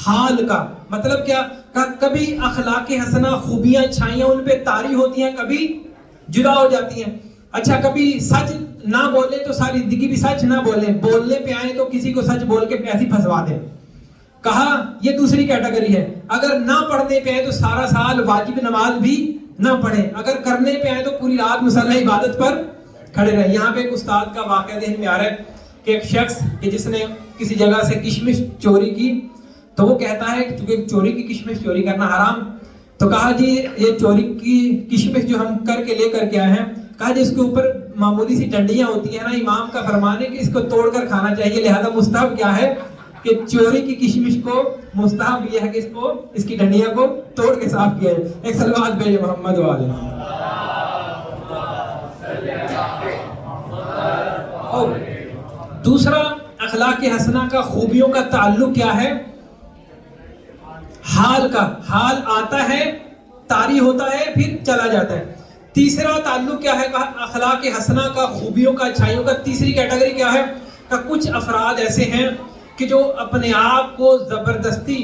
حال کا. مطلب کیا، کبھی اخلاق حسنہ خوبیاں اچھائیاں ان پہ طاری ہوتی ہیں، کبھی جدا ہو جاتی ہیں. اچھا کبھی سچ نہ بولیں تو ساری زندگی بھی سچ نہ بولیں، بولنے پہ آئیں تو کسی کو سچ بول کے ایسی پھنسوا دیں. کہا یہ دوسری کیٹیگری ہے. اگر نہ پڑھنے پہ آئے تو سارا سال واجب نماز بھی نہ پڑھیں، اگر کرنے پہ آئے تو پوری رات مصلی عبادت پر کھڑے رہیں. یہاں پہ ایک استاد کا واقعہ ذہن میں آ رہا ہے کہ ایک شخص کہ جس نے کسی جگہ سے کشمش چوری کی تو وہ کہتا ہے چونکہ چوری کی کشمش چوری کرنا حرام، تو کہا جی یہ چوری کی کشمش جو ہم کر کے آئے ہیں، کہا جی اس کے اوپر معمولی سی ڈنڈیاں ہوتی ہیں نا، امام کا فرمان ہے کہ اس کو توڑ کر کھانا چاہیے، لہذا مستحب کیا ہے کہ چوری کی کشمش کو مستحب یہ ہے کہ اس کی ڈنڈیاں کو توڑ کے صاف کیا ہے. ایک صلوات بھیجے محمد والے. دوسرا اخلاق حسنہ کا خوبیوں کا تعلق کیا ہے، حال کا. حال آتا ہے، طاری ہوتا ہے، پھر چلا جاتا ہے. تیسرا تعلق کیا ہے اخلاق حسنہ کا، خوبیوں کا، اچھائیوں کا. تیسری کیٹیگری کیا ہے کہ کچھ افراد ایسے ہیں کہ جو اپنے آپ کو زبردستی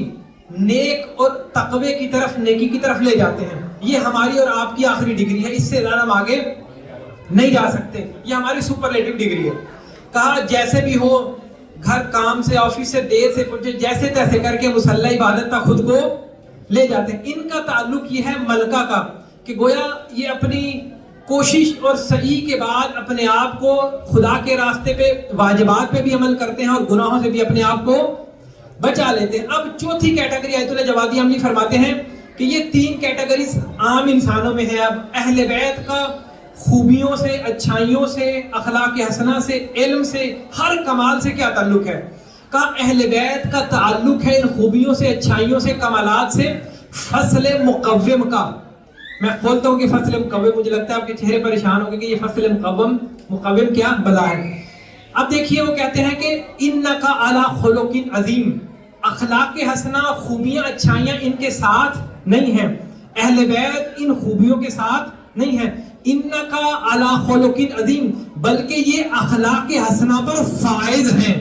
نیک اور تقوی کی طرف، نیکی کی طرف لے جاتے ہیں. یہ ہماری اور آپ کی آخری ڈگری ہے، اس سے زیادہ ہم آگے نہیں جا سکتے. یہ ہماری سپرلیٹو ڈگری ہے. کہا جیسے بھی ہو، گھر کام سے، آفس سے دیر سے پہنچے، جیسے تیسے کر کے مصلی عبادت تک خود کو لے جاتے ہیں. ان کا تعلق یہ ہے ملکہ کا، کہ گویا یہ اپنی کوشش اور سعی کے بعد اپنے آپ کو خدا کے راستے پہ واجبات پہ بھی عمل کرتے ہیں اور گناہوں سے بھی اپنے آپ کو بچا لیتے ہیں. اب چوتھی کیٹیگری آیت اللہ جوادی عملی فرماتے ہیں کہ یہ 3 کیٹیگریز عام انسانوں میں ہیں. اب اہل بیت کا خوبیوں سے، اچھائیوں سے، اخلاق حسنہ سے، علم سے، ہر کمال سے کیا تعلق ہے؟ کہا اہل بیت کا تعلق ہے ان خوبیوں سے، اچھائیوں سے، کمالات سے فصل مقوم کا. میں کھولتا ہوں کہ فصل مقوم، مجھے لگتا ہے آپ کے چہرے پریشان ہوں گے کہ یہ فصل مقوم کیا بلا ہے. اب دیکھیے وہ کہتے ہیں کہ انکا علی خلق عظیم، اخلاق حسنہ، خوبیاں، اچھائیاں ان کے ساتھ نہیں ہیں، اہل بیت ان خوبیوں کے ساتھ نہیں ہیں. انکا علی خلق عظیم، بلکہ یہ اخلاق حسنہ پر فائز ہیں.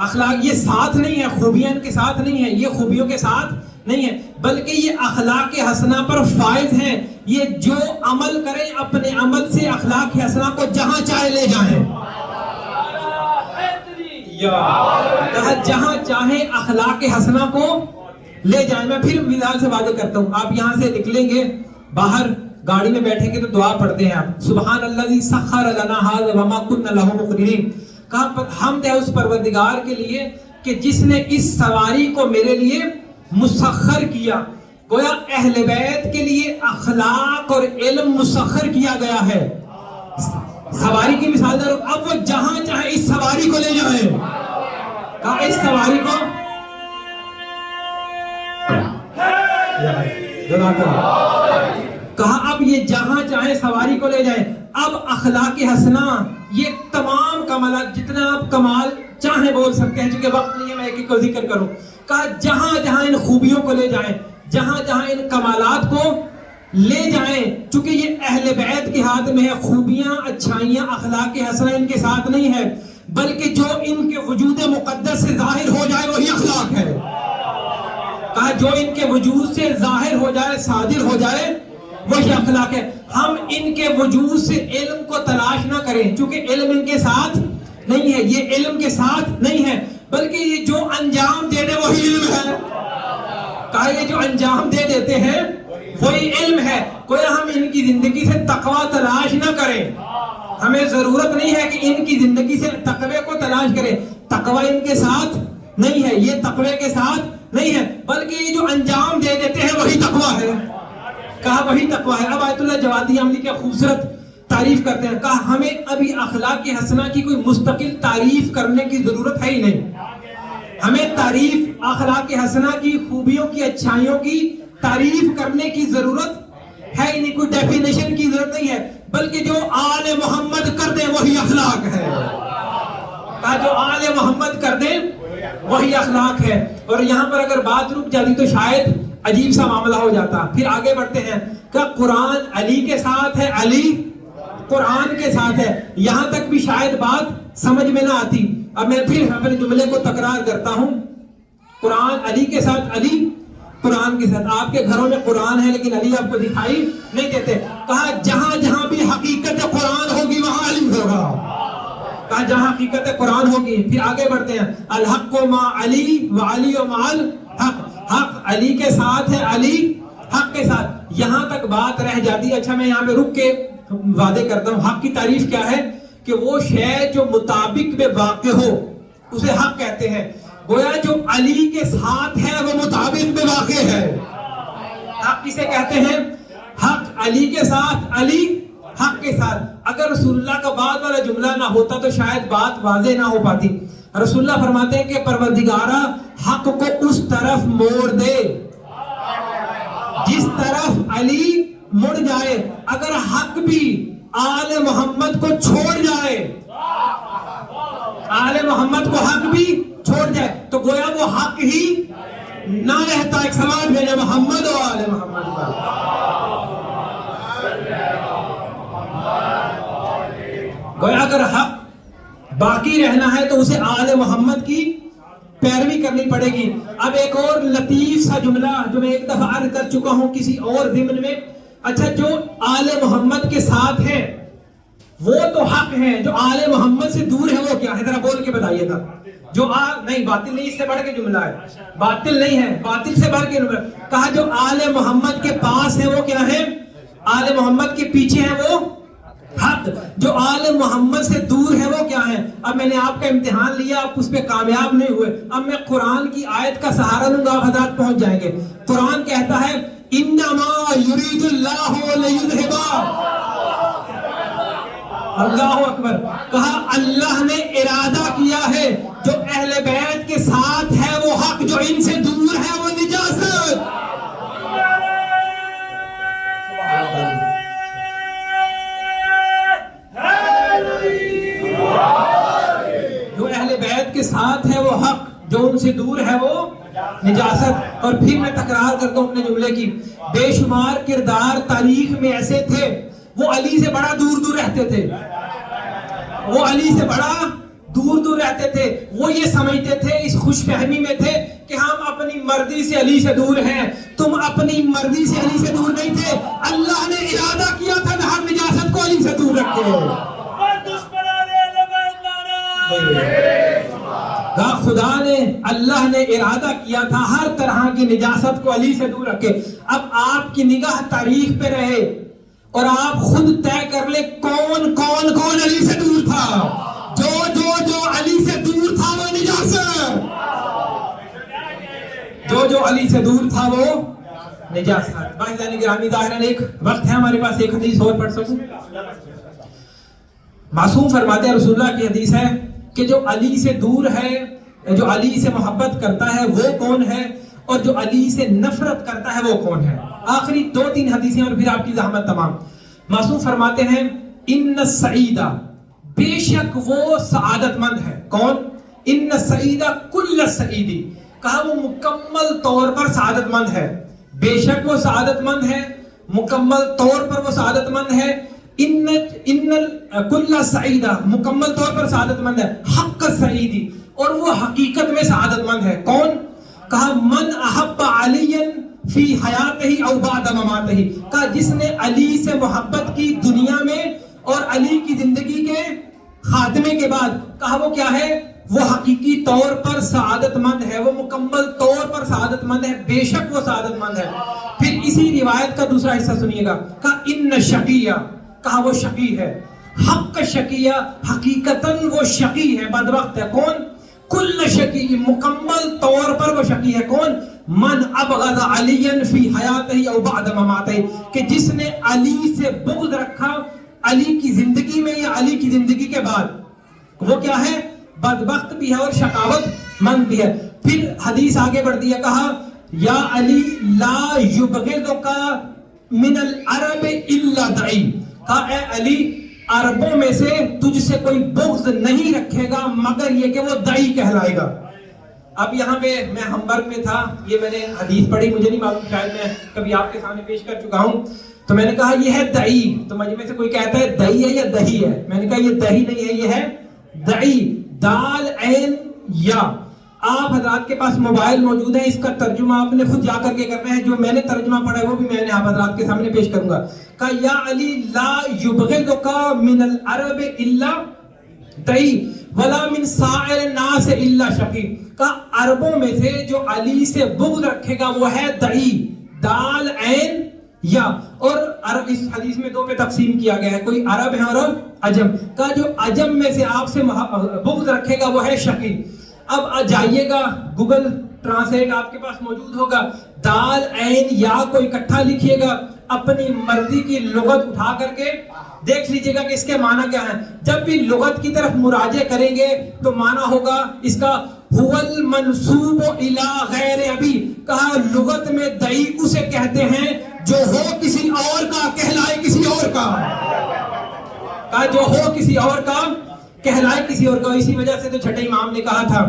اخلاق یہ ساتھ نہیں ہے، خوبیاں ان کے ساتھ نہیں ہیں، یہ خوبیوں کے ساتھ نہیں ہے، بلکہ یہ اخلاق حسنہ پر فائز ہیں. یہ جو عمل کریں اپنے عمل سے اخلاق حسنہ کو جہاں چاہے لے جائیں، جہاں چاہیں اخلاق حسنہ کو لے جائیں. میں پھر مثال سے واضح کرتا ہوں. آپ یہاں سے نکلیں گے، باہر گاڑی میں بیٹھیں گے تو دعا پڑھتے ہیں آپ، سبحان الذی سخر لنا ھذا وما كنا له مقرنین. کہا حمد ہے اس پروردگار کے لیے کہ جس نے اس سواری کو میرے لیے مسخر کیا. گویا اہل بیت کے لیے اخلاق اور علم مسخر کیا گیا ہے. سواری کی مثال دے رہا ہوں، اب وہ جہاں چاہے اس سواری کو لے جائیں. کہا اس سواری کو کہا اب یہ جہاں چاہے سواری کو لے جائیں. اب اخلاق حسنہ یہ تمام کمالات، جتنا آپ کمال چاہیں بول سکتے ہیں، چونکہ وقت نہیں ہے میں ایک ایک کو ذکر کروں. کہا جہاں جہاں ان خوبیوں کو لے جائیں، جہاں جہاں ان کمالات کو لے جائیں، چونکہ یہ اہل بیت کے ہاتھ میں ہے. خوبیاں، اچھائیاں، اخلاق حسنہ ان کے ساتھ نہیں ہے، بلکہ جو ان کے وجود مقدس سے ظاہر ہو جائے وہی اخلاق ہے. کہا جو ان کے وجود سے ظاہر ہو جائے، صادر ہو جائے، وہی اخلاق ہے. ہم ان کے وجود سے علم کو تلاش نہ کریں، چونکہ علم ان کے ساتھ نہیں ہے، یہ علم کے ساتھ نہیں ہے، بلکہ یہ جو انجام دے دے وہی علم ہے. کہا یہ جو انجام دے دیتے ہیں وہی علم ہے. کوئی ہم ان کی زندگی سے تقوی تلاش نہ کریں. ہمیں ضرورت نہیں ہے کہ ان کی زندگی سے تقوی کو تلاش کریں. تقوی ان کے ساتھ نہیں ہے، یہ تقوی کے ساتھ نہیں ہے، بلکہ یہ جو انجام دے دیتے ہیں وہی تقوی ہے. کہا وہی تقوی ہے. اب آیت اللہ جوادی عملی کی خوبصورت تعریف کرتے ہیں. کہا ہمیں ابھی اخلاق حسنہ کی کوئی مستقل تعریف کرنے کی ضرورت ہے ہی نہیں. ہمیں تعریف اخلاق حسنہ کی، خوبیوں کی، اچھائیوں کی تعریف کرنے کی ضرورت ہے ہی نہیں، کوئی ڈیفینیشن کی ضرورت نہیں ہے، بلکہ جو آل محمد کر دیں وہی اخلاق ہے. کہا جو آل محمد کر دیں وہی اخلاق ہے. اور یہاں پر اگر بات رک جاتی تو شاید عجیب سا معاملہ ہو جاتا. پھر آگے بڑھتے ہیں کہ قرآن علی کے ساتھ ہے، علی قرآن کے ساتھ ہے. یہاں تک بھی شاید بات سمجھ میں نہ آتی. اب میں پھر اپنے جملے کو تکرار کرتا ہوں. قرآن علی کے ساتھ، علی قرآن کے ساتھ. آپ کے گھروں میں قرآن ہے لیکن علی آپ کو دکھائی نہیں دیتے. کہا جہاں جہاں بھی حقیقت قرآن ہوگی وہاں علی ہوگا. کہا جہاں حقیقت قرآن ہوگی. پھر آگے بڑھتے ہیں، الحق مع علی وعلی مع الحق. حق علی کے ساتھ ہے، علی حق کے ساتھ. یہاں تک بات رہ جاتی. اچھا میں یہاں پہ رک کے وعدے کرتا ہوں. حق کی تعریف کیا ہے؟ کہ وہ شے جو مطابق میں واقع ہو اسے حق کہتے ہیں. گویا جو علی کے ساتھ ہے وہ مطابق میں واقع ہے. حق کسے کہتے ہیں؟ حق علی کے ساتھ، علی حق کے ساتھ. اگر رسول اللہ کا بعد والا جملہ نہ ہوتا تو شاید بات واضح نہ ہو پاتی. رسول اللہ فرماتے ہیں کہ پروردگارہ حق کو اس طرف موڑ دے جس طرف علی مڑ جائے. اگر حق بھی آل محمد کو چھوڑ جائے، آل محمد کو حق بھی چھوڑ جائے تو گویا وہ حق ہی نہ رہتا. ایک سوال بھیجا محمد و آل محمد پر. گویا اگر حق باقی رہنا ہے تو اسے آل محمد کی پیروی کرنی پڑے گی. اب ایک اور لطیف سا جملہ جو میں ایک دفعہ عرض کر چکا ہوں کسی اور ضمن میں. اچھا جو آل محمد کے ساتھ ہیں وہ تو حق ہیں، جو آل محمد سے دور ہے وہ کیا ہے؟ ذرا بول کے بتائیے گا. جو نہیں باطل نہیں، اس سے بڑھ کے جملہ ہے، باطل نہیں ہے، باطل سے بڑھ کے جملہ. کہا جو آل محمد کے پاس ہے وہ کیا ہے؟ آل محمد کے پیچھے ہے وہ حق، جو آل محمد سے دور ہے وہ کیا ہے؟ اب میں نے آپ کا امتحان لیا، آپ اس پہ کامیاب نہیں ہوئے، اب میں قرآن کی آیت کا سہارا لوں گا، آپ حضرات پہنچ جائیں گے۔ قرآن کہتا ہے انما یرید اللہ لیذھبا، اللہ اکبر، کہا اللہ نے ارادہ کیا ہے جو اہل بیت کے ساتھ ہے وہ حق، جو ان سے دور ہے وہ نجاست۔ جو اہل بیت کے ساتھ ہے وہ حق، جو ان سے دور ہے وہ نجاست۔ اور پھر میں تکرار کرتا ہوں اپنے جملے کی، بے شمار کردار تاریخ میں ایسے تھے وہ علی سے بڑا دور دور رہتے تھے، وہ علی سے بڑا دور دور رہتے تھے، وہ یہ سمجھتے تھے، اس خوش فہمی میں تھے کہ ہم اپنی مرضی سے علی سے دور ہیں۔ تم اپنی مرضی سے علی سے دور نہیں تھے، اللہ نے ارادہ کیا تھا ہر نجاست کو علی سے دور رکھے۔ خدا نے، اللہ نے ارادہ کیا تھا ہر طرح کی نجاست کو علی سے دور رکھے۔ اب آپ کی نگاہ تاریخ پہ رہے اور آپ خود طے کر لے کون کون کون علی سے دور تھا۔ جو علی سے دور تھا وہ نجاست، جو علی سے دور تھا وہ نجاست۔ بھائیان گرامی، ظاہراً ایک وقت ہے ہمارے پاس، ایک حدیث اور پڑھ سکوں۔ معصوم فرماتے ہیں، رسول اللہ کی حدیث ہے کہ جو علی سے دور ہے، جو علی سے محبت کرتا ہے وہ کون ہے، اور جو علی سے نفرت کرتا ہے وہ کون ہے۔ آخری 2-3 حدیثیں اور پھر آپ کی زحمت تمام۔ معصوم فرماتے ہیں ان السعید، بے شک وہ سعادت مند ہے۔ کون؟ ان السعید کل السعید، کہا وہ مکمل طور پر سعادت مند ہے، بے شک وہ سعادت مند ہے، مکمل طور پر وہ سعادت مند ہے۔ ان کل سعید، مکمل طور پر سعادت مند ہے، حق سعیدی، اور وہ حقیقت میں سعادت مند ہے۔ کون؟ کہا من احب علی فی حیاتہ او بعد مماتہ، کہا جس نے علی سے محبت کی دنیا میں اور علی کی زندگی کے خاتمے کے بعد، کہا وہ کیا ہے؟ وہ حقیقی طور پر سعادت مند ہے، وہ مکمل طور پر سعادت مند ہے، بے شک وہ سعادت مند ہے۔ پھر اسی روایت کا دوسرا حصہ سنیے گا، کہا ان شقیہ، کہا وہ شقی ہے، حق شقیہ، حقیقتاً وہ شقی ہے، بدبخت ہے۔ کون؟ کل شقی، مکمل طور پر وہ شقی ہے۔ کون؟ من ابغض علی فی حیاتہ او بعد مماتہ، کہ جس نے علی سے بغض رکھا علی کی زندگی میں یا علی کی زندگی کے بعد، وہ کیا ہے؟ بدبخت بھی ہے اور شقاوت مند بھی ہے۔ پھر حدیث آگے بڑھتی ہے، کہا یا علی لا یبغضک من العرب الا دعی، کہا اے علی عربوں میں سے تجھ سے کوئی بغض نہیں رکھے گا مگر یہ کہ وہ دعی کہلائے گا۔ اب یہاں پہ میں ہمبرگ میں تھا، یہ میں نے حدیث پڑھی، مجھے نہیں معلوم، شاید میں کبھی آپ کے سامنے پیش کر چکا ہوں، تو میں نے کہا یہ ہے دعی، تو مجمع سے کوئی کہتا ہے دعی ہے یا دہی ہے، میں نے کہا یہ دہی نہیں ہے، یہ ہے دعی، دال عین یا۔ آپ حضرات کے پاس موبائل موجود ہے، اس کا ترجمہ آپ نے خود جا کر کے کرنا ہے، جو میں نے ترجمہ پڑھا ہے وہ بھی میں نے آپ حضرات کے سامنے پیش کروں گا۔ کہا یا علی لا یبغضک من العرب الا دعی ولا من سائر الناس الا شقی، کہا عربوں میں سے جو علی سے بغض رکھے گا وہ ہے دعی، دال عین یا۔ اور عرب اس حدیث میں 2 پہ تقسیم کیا گیا ہے، کوئی عرب ہے اور عجم، کہا جو عجم میں سے آپ سے بغض رکھے گا وہ ہے شقی۔ اب جائیے گا گوگل ٹرانسلیٹ آپ کے پاس موجود ہوگا، دال عین یا کو اکٹھا لکھیے گا، اپنی مرضی کی لغت اٹھا کر کے دیکھ لیجئے گا کہ اس کے معنی کیا ہیں۔ جب بھی لغت کی طرف مراجعہ کریں گے تو معنی ہوگا اس کا هو المنسوب الى غیر ابی، کہا لغت میں دعی اسے کہتے ہیں جو ہو کسی اور کا کہلائے کسی اور کا، کہا جو ہو کسی اور کا کہلائے کسی اور کا۔ اسی وجہ سے تو چھٹے امام نے کہا تھا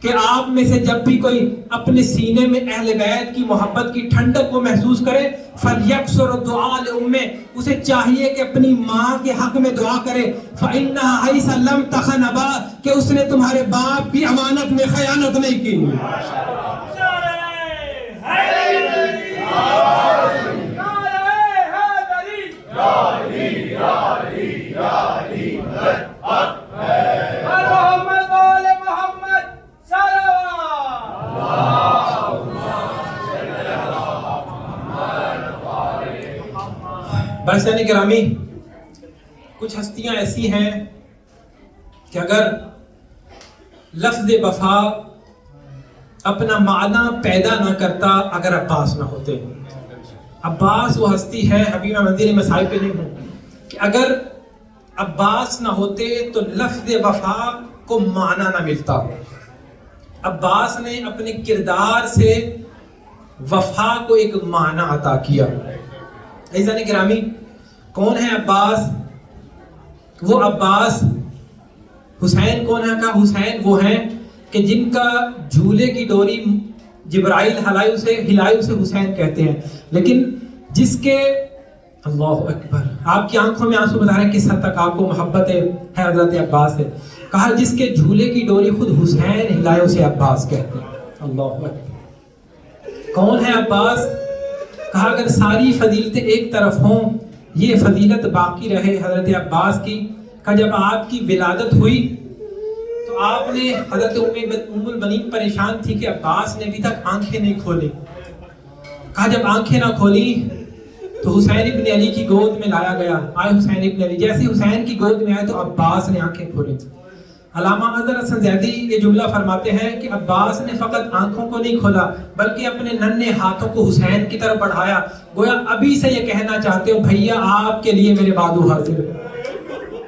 کہ آپ میں سے جب بھی کوئی اپنے سینے میں اہل بیت کی محبت کی ٹھنڈک کو محسوس کرے فَلْيَكْسُرْ دُعَاءَ لِأُمِّهِ، اسے چاہیے کہ اپنی ماں کے حق میں دعا کرے، فَإِنَّهَا حَيْثَ لَمْ تَخَنْ أَبَاهَا، کہ اس نے تمہارے باپ کی امانت میں خیانت نہیں کی۔ بھائیان گرامی، کچھ ہستیاں ایسی ہیں کہ اگر لفظ وفا اپنا معنی پیدا نہ کرتا اگر عباس نہ ہوتے. عباس وہ ہستی ہے، ابھی میں منزل مسائل پہ نہیں ہوں، کہ اگر عباس نہ ہوتے تو لفظ وفا کو معنی نہ ملتا. عباس نے اپنے کردار سے وفا کو ایک معنی عطا کیا. عزیزان گرامی، کون ہے عباس؟ وہ عباس حسین کون ہے کا حسین وہ ہیں کہ جن کا جھولے کی ڈوری جبرائیل ہلائی اسے حسین کہتے ہیں. لیکن جس کے اللہ اکبر، آپ کی آنکھوں میں آنسو بتا رہے ہیں کس حد تک آپ کو محبت ہے حضرت عباس سے. کہا جس کے جھولے کی ڈوری خود حسین ہلائے اسے عباس کہتے ہیں. اللہ اکبر. کون ہے عباس؟ کہا اگر ساری فضیلتیں ایک طرف ہوں، یہ فضیلت باقی رہے حضرت عباس کی. کہ جب آپ کی ولادت ہوئی تو آپ نے حضرت ام البنین پریشان تھی کہ عباس نے ابھی تک آنکھیں نہیں کھولی. کہا جب آنکھیں نہ کھولی تو حسین ابن علی کی گود میں لایا گیا. آئے حسین ابن علی، جیسے حسین کی گود میں آئے تو عباس نے آنکھیں کھولی. علامہ اظہر حسن زیدی یہ جملہ فرماتے ہیں کہ عباس نے فقط آنکھوں کو نہیں کھولا بلکہ اپنے ننھے ہاتھوں کو حسین کی طرف بڑھایا، گویا ابھی سے یہ کہنا چاہتے ہو بھیا آپ کے لیے میرے بادو حاضر.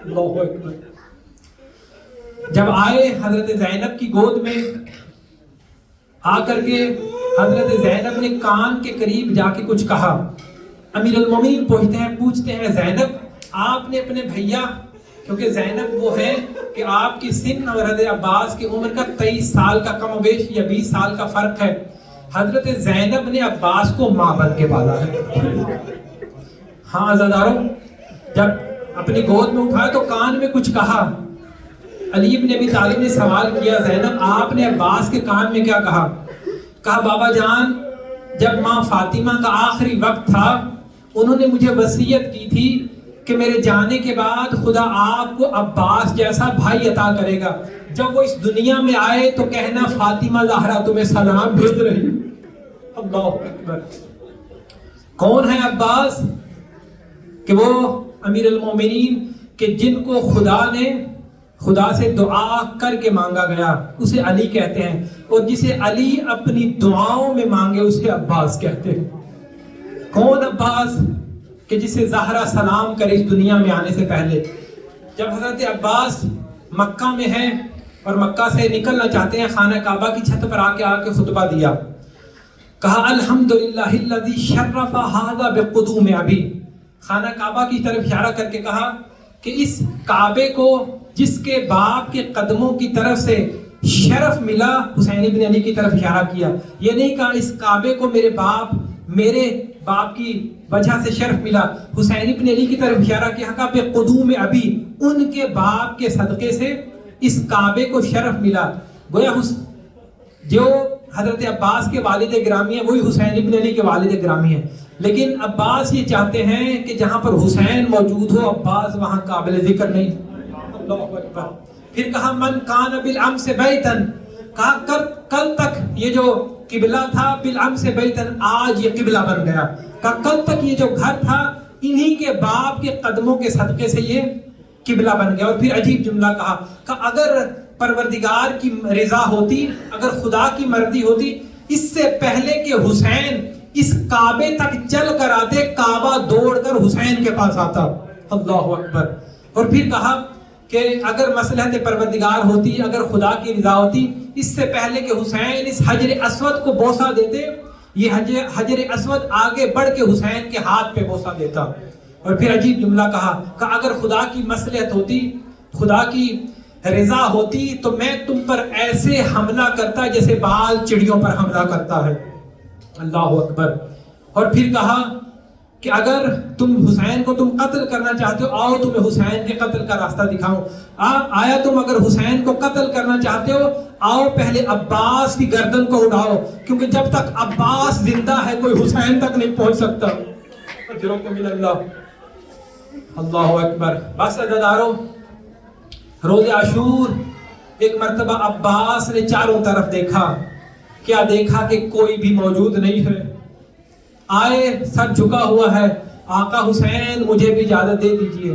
اللہ اکبر. جب آئے حضرت زینب کی گود میں، آ کر کے حضرت زینب نے کان کے قریب جا کے کچھ کہا. امیر المومنین پوچھتے ہیں زینب آپ نے اپنے بھیا، کیونکہ زینب وہ ہے کہ آپ کی سن اور حضرت عباس کی عمر کا 23 سال کا کم و بیش یا 20 سال کا فرق ہے. حضرت زینب نے عباس کو ماں بن کے پالا ہے. ہاں عزاداروں، جب اپنی گود میں اٹھایا تو کان میں کچھ کہا. علی بن ابی طالب نے سوال کیا زینب آپ نے عباس کے کان میں کیا کہا؟ کہا بابا جان جب ماں فاطمہ کا آخری وقت تھا انہوں نے مجھے وصیت کی تھی کہ میرے جانے کے بعد خدا آپ کو عباس جیسا بھائی عطا کرے گا. جب وہ اس دنیا میں آئے تو کہنا فاطمہ زہرا تمہیں سلام بھیج رہی. اللہ اکبر. کون ہے عباس؟ کہ وہ امیر المومنین کہ جن کو خدا سے دعا کر کے مانگا گیا اسے علی کہتے ہیں، اور جسے علی اپنی دعاؤں میں مانگے اسے عباس کہتے ہیں. کون عباس؟ کہ جسے زہرا سلام کرے اس دنیا میں آنے سے پہلے. جب حضرت عباس مکہ میں ہیں اور مکہ سے نکلنا چاہتے ہیں، خانہ کعبہ کی چھت پر آ کے خطبہ دیا. کہا الحمدللہ الذی شرف ھذا بقدوم ابی. خانہ کعبہ کی طرف اشارہ کر کے کہا کہ اس کعبے کو جس کے باپ کے قدموں کی طرف سے شرف ملا، حسین ابن علی کی طرف اشارہ کیا. یہ نہیں کہا اس کعبے کو میرے باپ کی وجہ سے شرف ملا، حسین ابن علی کی طرف اشارہ کیا کہ بقدوم ابی، ان کے باپ کے صدقے سے اس کعبے کو شرف ملا. گویا جو حضرت عباس کے والد گرامی ہیں وہی حسین ابن علی کے والد گرامی ہیں. لیکن عباس یہ چاہتے ہیں کہ جہاں پر حسین موجود ہو عباس وہاں قابل ذکر نہیں. اللہ اکبر. پھر کہا من کان بالامس بیتن، کہا کل تک یہ جو قبلہ تھا بالامس بیتن آج یہ قبلہ بن گیا. کہا کل تک یہ جو گھر تھا انہی کے باپ کے قدموں کے صدقے سے یہ قبلہ بن گیا. اور پھر عجیب جملہ کہا کہ اگر پروردگار کی رضا ہوتی، اگر خدا کی مرضی ہوتی، اس سے پہلے کہ حسین اس کعبے تک چل کر آتے کعبہ دوڑ کر حسین کے پاس آتا. اللہ اکبر. اور پھر کہا کہ اگر مصلحت پروردگار ہوتی، اگر خدا کی رضا ہوتی، اس سے پہلے کہ حسین اس حجر اسود کو بوسہ دیتے، یہ حجر اسود آگے بڑھ کے حسین کے ہاتھ پہ بوسہ دیتا. اور پھر عجیب جملہ کہا کہ اگر خدا کی مصلحت ہوتی، خدا کی رضا ہوتی تو میں تم پر ایسے حملہ کرتا جیسے بال چڑیوں پر حملہ کرتا ہے. اللہ اکبر. اور پھر کہا کہ اگر تم حسین کو قتل کرنا چاہتے ہو آؤ تمہیں حسین کے قتل کا راستہ دکھاؤں. آیا تم اگر حسین کو قتل کرنا چاہتے ہو آؤ پہلے عباس کی گردن کو اڑاؤ، کیونکہ جب تک عباس زندہ ہے کوئی حسین تک نہیں پہنچ سکتا. اللہ اکبر. بس عزیزارو، روز عاشور ایک مرتبہ عباس نے چاروں طرف دیکھا. کیا دیکھا کہ کوئی بھی موجود نہیں ہے. آئے، سر جھکا ہوا ہے، آقا حسین مجھے بھی اجازت دے دیجئے.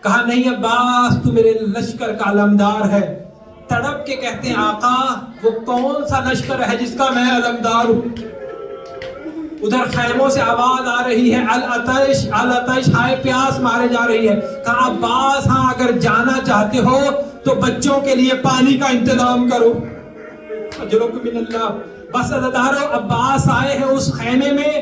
کہا نہیں عباس تو میرے لشکر کا علمدار ہے. تڑپ کے کہتے ہیں آقا وہ کون سا لشکر ہے جس کا میں علمدار ہوں. ادھر خیموں سے آواز آ رہی ہے العطش العطش، ہائے پیاس مارے جا رہی ہے. کہا عباس ہاں اگر جانا چاہتے ہو تو بچوں کے لیے پانی کا انتظام کرو. اجرکم من اللہ. بس عزیزارو عباس آئے ہیں اس خیمے میں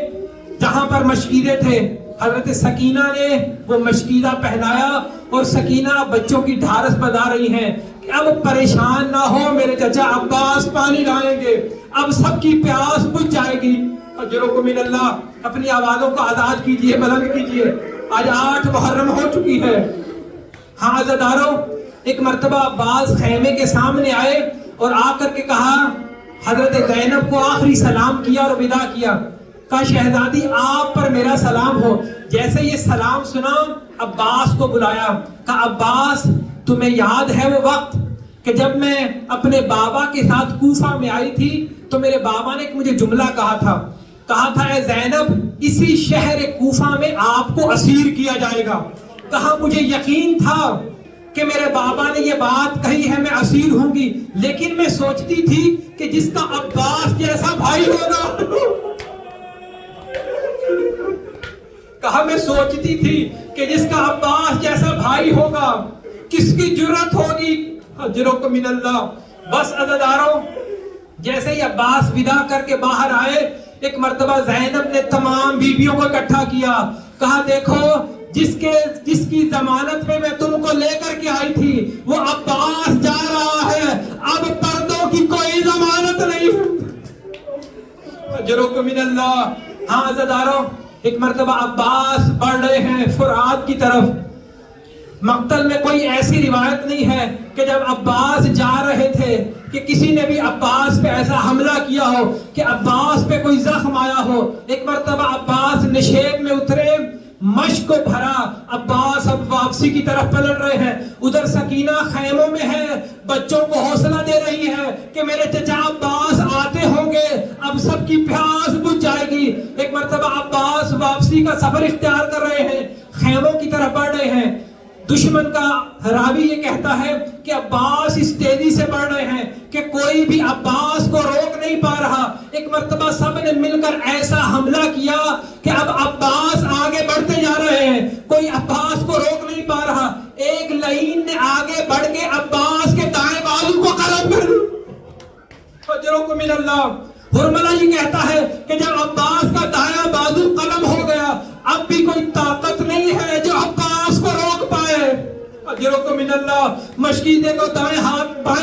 جہاں پر مشکیدے تھے. حضرت سکینہ نے وہ مشکیدہ پہنایا اور سکینہ بچوں کی ڈھارس بنا رہی ہیں کہ اب پریشان نہ ہو میرے چچا عباس پانی لائیں گے، اب سب کی پیاس بجھ جائے گی. اجرکم من اللہ. اپنی آوازوں کو آزاد کیجئے، بلند کیجئے. آج 8 محرم ہو چکی ہے. ہاں عزیزارو ایک مرتبہ عباس خیمے کے سامنے آئے اور آ کر کے کہا، حضرت زینب کو آخری سلام کیا اور ودا کیا. کہا شہزادی آپ پر میرا سلام ہو. جیسے یہ سلام سنا عباس کو بلایا. کہا عباس تمہیں یاد ہے وہ وقت کہ جب میں اپنے بابا کے ساتھ کوفہ میں آئی تھی تو میرے بابا نے مجھے جملہ کہا تھا اے زینب اسی شہر کوفہ میں آپ کو اسیر کیا جائے گا. کہا مجھے یقین تھا کہ میرے بابا نے یہ بات کہی ہے میں اسیر ہوں گی، لیکن میں سوچتی تھی کہ جس کا عباس جیسا بھائی ہوگا. کہا میں سوچتی تھی کہ جس کا عباس جیسا بھائی ہوگا کس کی جرت ہوگی. اجرکم من اللہ. بس عزیزارو جیسے ہی عباس ودا کر کے باہر آئے ایک مرتبہ زینب نے تمام بیویوں کو اکٹھا کیا. کہا دیکھو جس کی ضمانت پہ میں تم کو لے کر کے آئی تھی وہ عباس جا رہا ہے، اب پردوں کی کوئی ضمانت نہیں. اجرکم من اللہ. ہاں عزیزارو ایک مرتبہ عباس بڑھ رہے ہیں فرات کی طرف. مقتل میں کوئی ایسی روایت نہیں ہے کہ جب عباس جا رہے تھے کہ کسی نے بھی عباس پہ ایسا حملہ کیا ہو کہ عباس پہ کوئی زخم آیا ہو. ایک مرتبہ عباس نشیب میں اترے، مشک کو بھرا، عباس اب واپسی کی طرف پلٹ رہے ہیں. ادھر سکینہ خیموں میں ہے، بچوں کو حوصلہ دے رہی ہے کہ میرے چچا عباس آتے ہوں گے، اب سب کی پیاس بجھ جائے گی. ایک مرتبہ عباس واپسی کا سفر اختیار کر رہے ہیں، خیموں کی طرف بڑھ رہے ہیں. دشمن کا راوی یہ کہتا ہے کہ عباس اس تیزی سے بڑھ رہے ہیں کہ کوئی بھی عباس کو روک نہیں پا رہا. ایک مرتبہ سب نے مل کر ایسا حملہ کیا کہ اب عباس آگے بڑھتے جا رہے ہیں، کوئی عباس کو روک نہیں پا رہا. ایک لعین نے آگے بڑھ کے عباس کے دائیں بازو کو قلم کر دیا. اجرکم من اللہ. حرملہ یہ کہتا ہے کہ جب عباس کا دایاں بازو قلم ہو گیا اب بھی کوئی طاقت نہیں ہے جو عباس کو روک پائے. اجرکم من اللہ. مشکیدے کو بائیں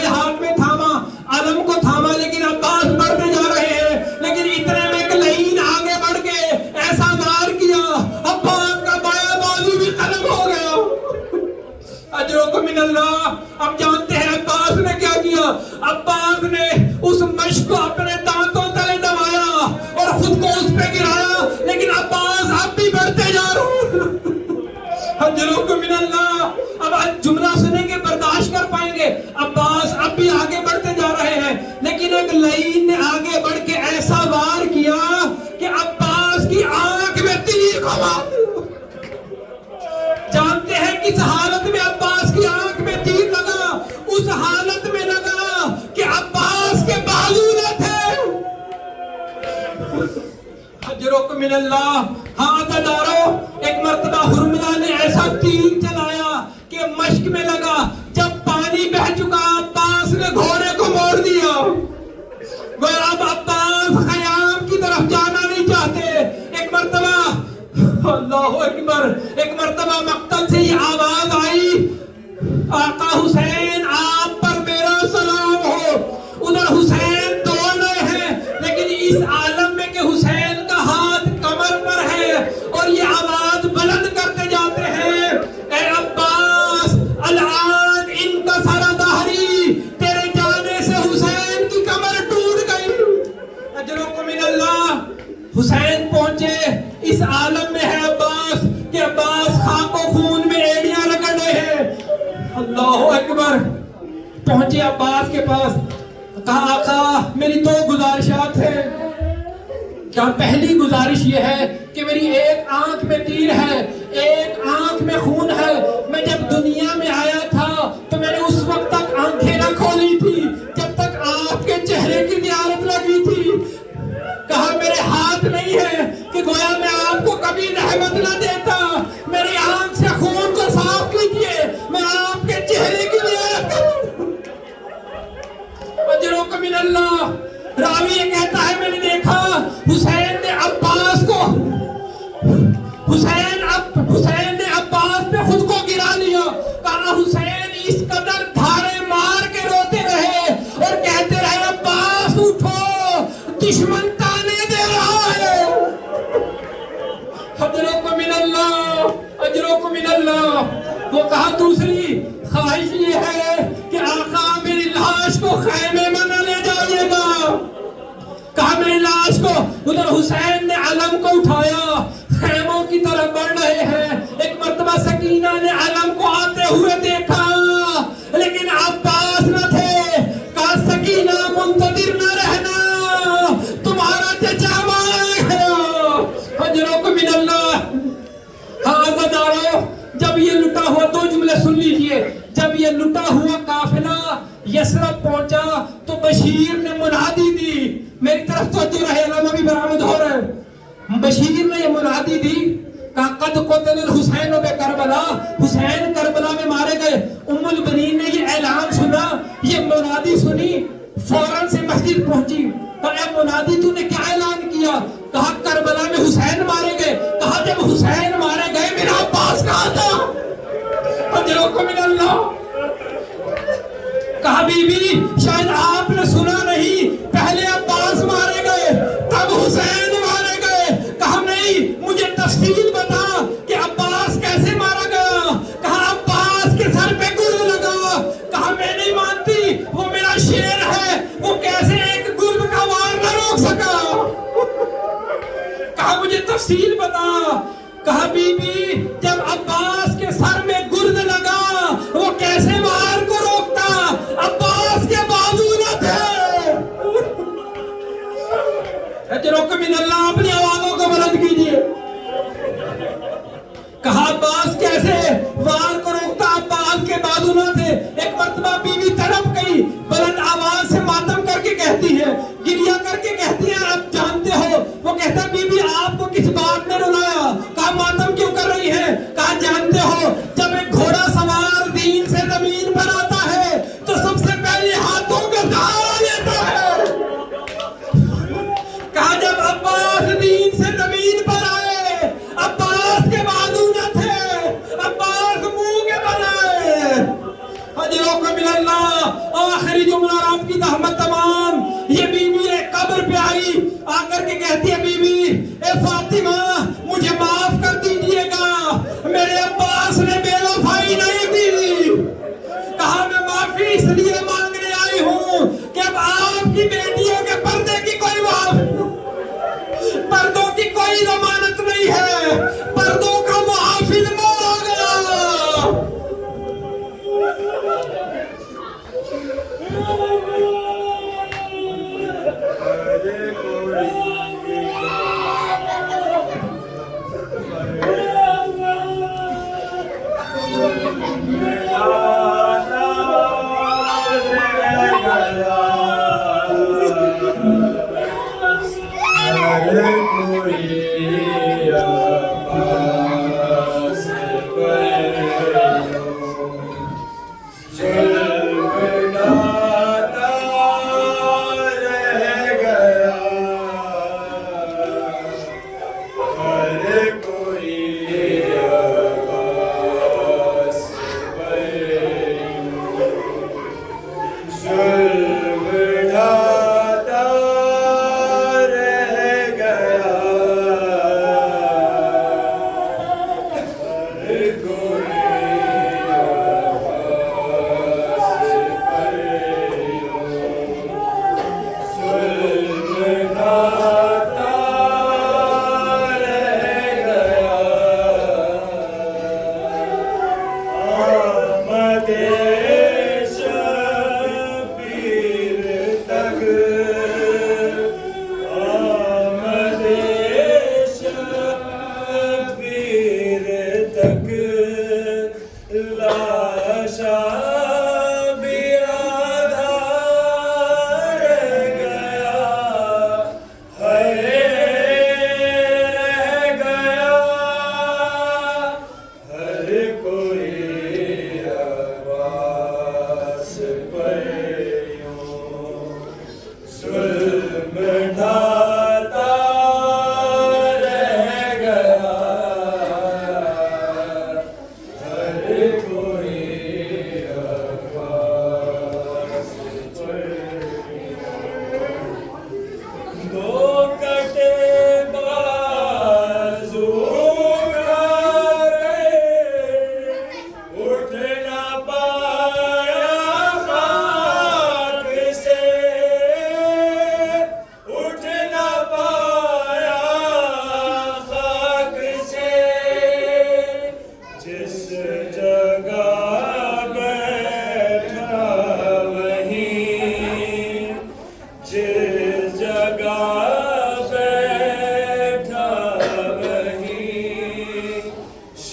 ہاتھ میں تھاما، علم کو تھاما، لیکن عباس بڑھتے جا رہے ہیں. لیکن اتنے میں ایک لعین آگے بڑھ کے ایسا وار کیا عباس کا بایاں بازو بھی قلم ہو گیا. اجرکم من اللہ. اب جانتے ہیں عباس نے کیا کیا. عباس نے اس مشق کو اپنے دانتوں تلے دبایا اور خود کو اس پہ گرایا، لیکن عباس اب بھی بڑھتے جا رہے ہیں. اجرکم من اللہ. اب جملہ سنیں گے برداشت کر پائیں گے. عباس اب بھی آگے بڑھتے جا رہے ہیں، لیکن ایک لعین نے آگے بڑھ کے ایسا وار کیا کہ عباس کی آنکھ میں تیر گھما. جانتے ہیں کس حالت میں عباس کی آنکھ میں تیر لگا؟ اس حالت میں لگا کہ عباس کے بازو نہ تھے. اجرکم من اللہ. ہاں عزیزارو ایک مرتبہ حرملہ نے ایسا تیر چلایا کہ مشک میں لگا. جب پانی بہ چکا عباس نے گھوڑے کو موڑ دیا. وہ اب عباس خیام کی طرف جانا نہیں چاہتے. ایک مرتبہ اللہ اکبر، ایک مرتبہ مقتل سے یہ آواز آئی آقا حسین آپ پر میرا سلام ہو. ادھر حسین دوڑ رہے ہیں لیکن اس عالم میں کہ حسین کا ہاتھ کمر پر ہے اور یہ آواز بلند کرتے جاتے ہیں اے عباس الان ان کا سارا دہری، تیرے جانے سے حسین کی کمر ٹوٹ گئی. اجرکم من اللہ. حسین پہنچے، اس عالم میں ہے عباس کہ عباس خاک و خون میں ایڑیاں رگڑ رہے ہیں. اللہ اکبر. پہنچے عباس کے پاس. کہا آقا میری 2 گزارشات ہیں. کیا پہلی گزارش یہ ہے کہ میری ایک آنکھ میں تیر ہے ایک آنکھ میں خون ہے. میں جب دنیا میں آیا تھا تو میں نے اس وقت تک آنکھیں نہ کھولی تھی جب تک آپ کے چہرے کی زیارت لگی تھی. کہا میرے ہاتھ نہیں ہے کہ گویا میں آپ کو کبھی رحمت نہ دیتا. میری آنکھ سے خون کو صاف کیجیے, میں آپ کے چہرے کی زیارت کروں. اجرک من اللہ. راوی یہ کہتا ہے میں نے دیکھا حسین نے عباس کو حسین نے عباس پہ خود کو گرا لیا. کہا حسین اس قدر دھارے مار کے روتے رہے اور کہتے رہے عباس اٹھو, دشمن تانے دے رہا ہے. اجرک من اللہ, اجرک من اللہ. وہ کہا دوسری خواہش یہ ہے کہ آقا میری لاش کو خیمے میں نہ لے جائیے گا. کہا میری لاش کو. ادھر حسین نے علم کو اٹھایا, خیموں کی طرف بڑھ رہے ہیں. ایک مرتبہ سکینہ نے علم کو آتے ہوئے دیکھا لیکن عباس نہ تھے. کہا سکینہ منتظر نہ رہنا, تمہارا چچا مارا گیا. اجرک من اللہ. عزادارو, جب یہ لٹا ہوا, دو جملے سن لیجئے. جب یہ لٹا ہوا قافلہ یثرب پہنچا تو بشیر نے منادی دی. میری طرف توجہ رہے, علامہ بھی برآمد ہو رہے ہیں. بشیر نے یہ منادی دی, کہا قد قتل الحسین بے کربلا, حسین کربلا میں مارے گئے. ام البنین نے یہ اعلان سنا, یہ منادی سنی, فوراً سے مسجد پہنچی. کہا اے منادی تو نے کیا اعلان کیا؟ کہا کربلا میں حسین مارے گئے. کہا جب حسین مارے گئے میرا عباس کہاں تھا؟ اجرک من اللہ. کہا بی بی شاید آپ نے سنا نہیں, پہلے عباس مارے گئے تب حسین مارے گئے. کہا نہیں, مجھے تفصیل بتا کہ عباس کیسے مارا گیا. کہا عباس کے سر پہ گرد لگا. کہا میں نہیں مانتی, وہ میرا شیر ہے, وہ کیسے ایک گرد کا وار نہ روک سکا. کہا مجھے تفصیل بتا. کہا بی بی جب عباس کے سر میں گرد لگا وہ کیسے وار کو روکتا, عباس کے بازو نہ تھے. اجرک من اللہ. اپنی آوازوں کو بلند کیجیے. کہا عباس کیسے وار کو روکتا, عباس کے بازو نہ تھے. ایک مرتبہ بی بی تڑپ گئی, بلند آواز سے ماتم کر کے کہتی ہے, گریہ کر کے کہتی ہے آپ جانتے ہو. وہ کہتا بی بی آپ کو کس بات نے رلایا؟ کہا ماتم کیوں کر رہی ہے؟ کہا جانتے ہو جب ایک گھوڑا سوار دین سے زمین پر آتا ہے تو سب سے پہلے ہاتھوں کا سہارا لیتا ہے. کہا جب عباس دین سے زمین پر آئے, عباس کے بازو نہ تھے, عباس منہ کے بنائے. اجرک من اللہ. آخری جملہ اور آپ کی زحمت تمام. یہ بی بی ایک قبر پہ آئی, آ کر کے کہتی ہے بی بی اے فاطمہ مجھے معاف کر دیجئے گا, میرے عباس نے بے وفائی نہیں کی. کہا میں معافی اس لیے مانگنے آئی ہوں کہ اب آپ کی بیٹیوں کے پردے کی پردوں کی کوئی ضمانت نہیں ہے, پردوں کا محافظ مور ہو گیا.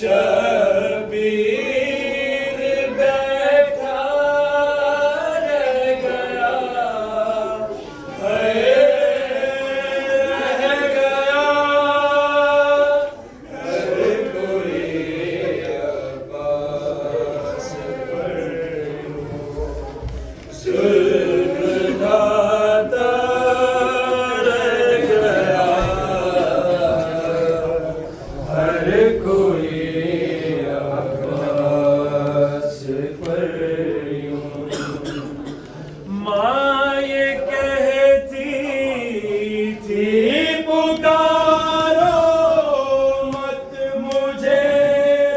شبیر بیٹھا رہ گیا رہ گیا ہر کوئی عباس پر ظلم ڈھاتا رہ گیا ہر کوئی عباس پر یوں ماں یہ کہتی تھی پکارو مت مجھے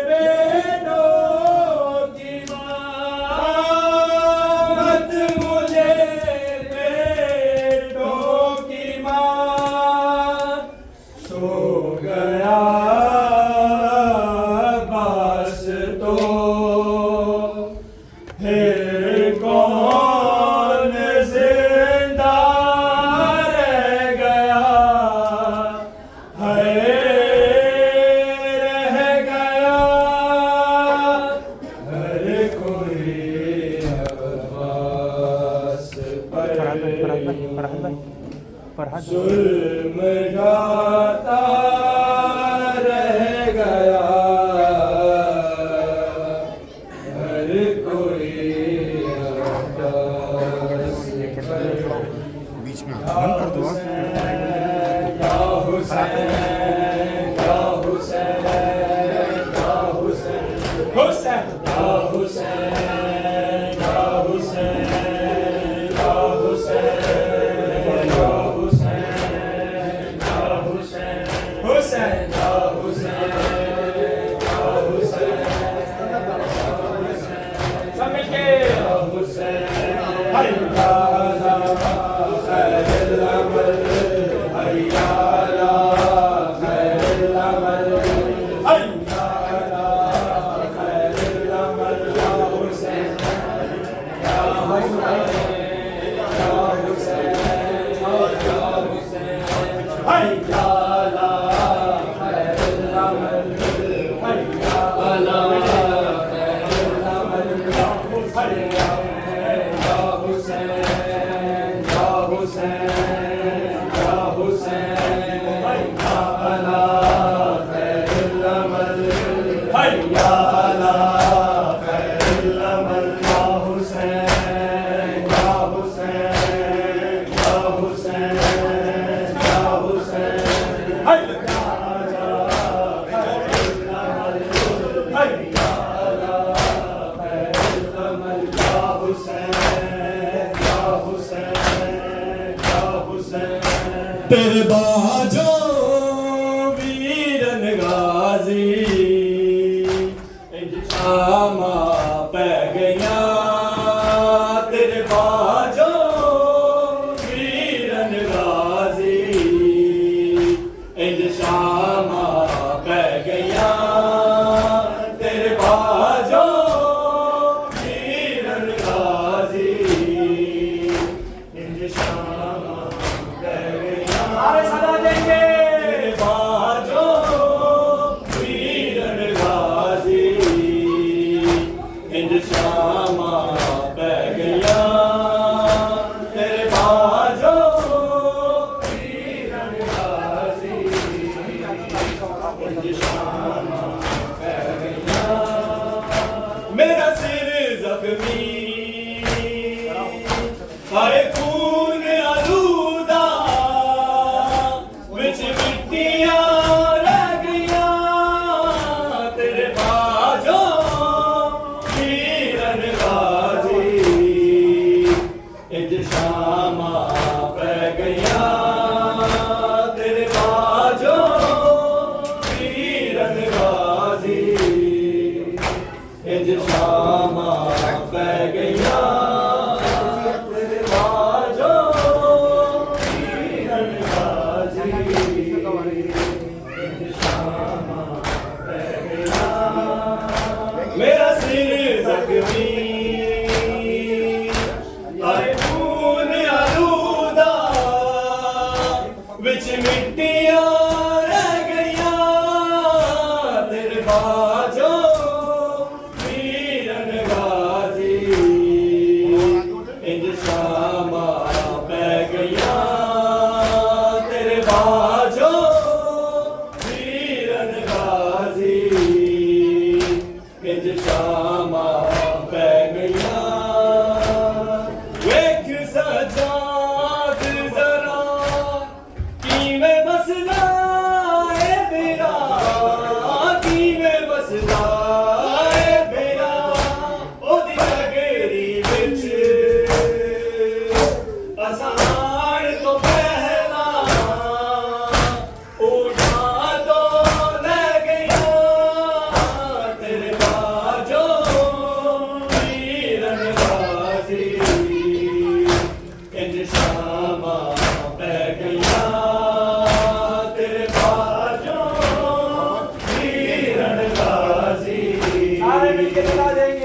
بیٹوں کی ماں مت مجھے بیٹوں کی ماں سو گیا باس تو پھر کون زندہ رہ گیا ہے رہ گیا ہر کوئی عباس پر ظلم ڈھاتا رہ گیا ہر کوئی عباس پر بیچ میں بند کر دو آپ. یا حسین یا حسین یا حسین حسین یا حسین یا حسین یا حسین یا حسین یا حسین حسین یا حسین یا حسین سب مل کے یا حسین حیا علی خیر العمل حیا علی خیر العمل حیا علی خیر العمل یا حسین یا حسین یا حسین یا حسین حیا علی خیر العمل حیا علی خیر العمل یا حسین یا حسین یا حسین یا حسین حیا علی خیر العمل حیا علی خیر العمل یا حسین یا حسین یا حسین یا حسین حیا علی خیر العمل حیا علی خیر العمل یا حسین یا حسین یا حسین تیرے باجو ویرن غازی شامہ پہ گیا تیرے باجو ویرن غازی شامہ پہ گیا تیرے باجو ویرن غازی شامہ پہ گیا صدا دیں گے تیرے باجو ویرن غازی شامہ پہ گیا تیرے باجو ویرن غازی شامہ پہ گیا میرا سر زخمی ہائے خون آلودہ وچ مٹیاں رہ گیا تیرے باجو ویرن غازی شامہ پہ گیا تیرے باجو ویرن غازی شامہ پہ گیا تیرے باجو ویرن غازی شامہ پہ گیا میرا سر زخمی ہائے خون آلودہ وچ مٹیاں رہ گیا تیرے باجو سارے مل کے بتا دیں گے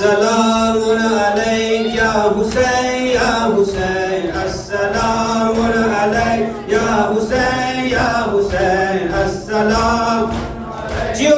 السلام عليك يا حسين يا حسين السلام عليك يا حسين يا حسين السلام جو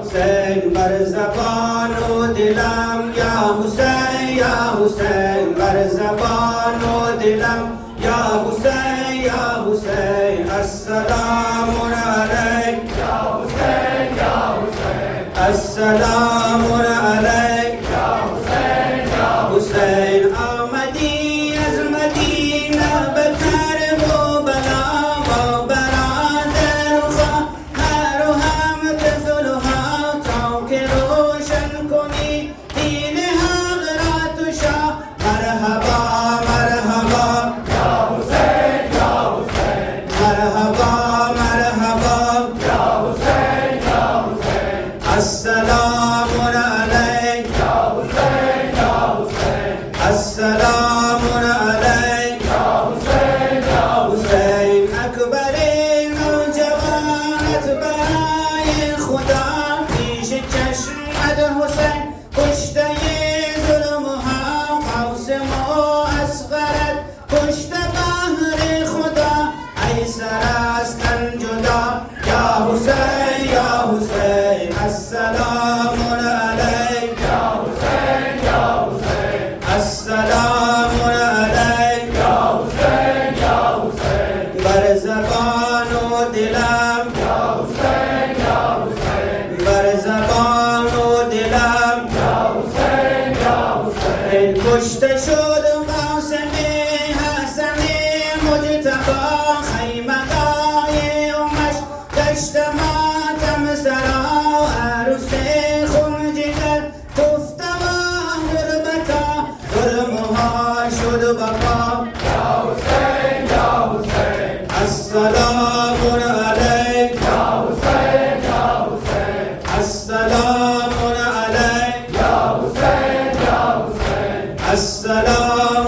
حسین بر زبان و دلم یا حسین یا حسین بر زبان و دلم یا حسین یا حسین السلام علیک یا حسین یا حسین السلام علیک یا حسین یا حسین آمدی از مدینه به کرب و بلا و برادر خواهر و همدلها تا که روشن کنی دین حق را تو شاه مرحبا مرحبا یا حسین یا حسین مرحبا مرحبا یا حسین یا حسین السلام علیک یا حسین یا حسین السلام علیک یا حسین یا حسین اکبر نوجوانت برای خدا پیش چشمت حسین کشته ظلم ها قاسم و اصغرت کشته بهر خدا ای سر از تن جدا یا حسین یا حسین السلام علیک یا حسین یا حسین السلام علیک یا حسین یا حسین بر زبان و دلم یا حسین یا حسین بر زبان و دلم یا حسین یا حسین کشته شد قاسم حسن مجتبی خیمه‌های امش گشت ماتم سرا عروس خون جگر گفته و غربتا ظلمها شد بقا یا حسین یا حسین السلام علیک یا حسین یا حسین السلام علیک یا حسین یا حسین السلام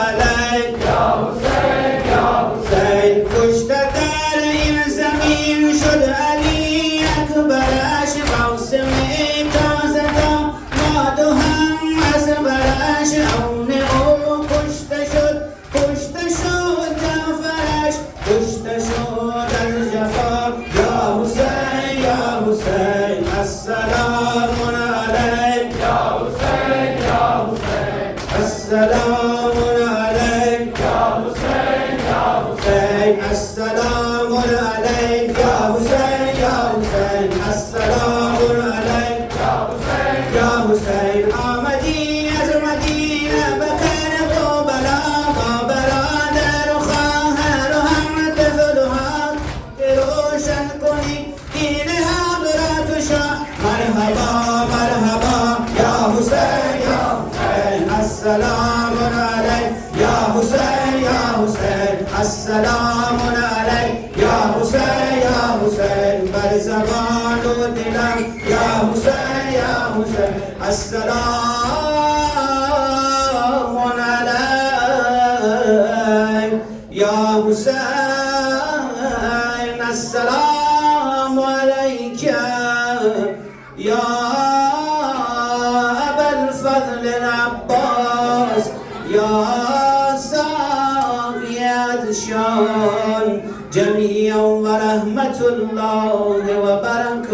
علیک یا حسین یا حسین کشته در این زمین شد علی اکبرش قاسم تازه داماد و هم از برش اون او کشته شد جعفرش کشته شد از جفا یا حسین یا حسین السلام علیک یا حسین یا حسین السلام علیک یا حسین یا حسین السلام علیک یا حسین یا حسین السلام علیک یا حسین یا حسین آمدی از مدینه به کرب و بلا با برادر و خواهر و همدلها که روشن کنی دین حق را تو شاه مرحبا مرحبا یا حسین یا حسین السلام علیک یا حسین یا حسین السلام علیک یا حسین یا حسین بر زبان و دلم یا حسین یا حسین السلام علیک یا حسین السلام علیک یا ابا الفضل العباس یا ساقیت شان جمیعا و رحمت الله و برکاته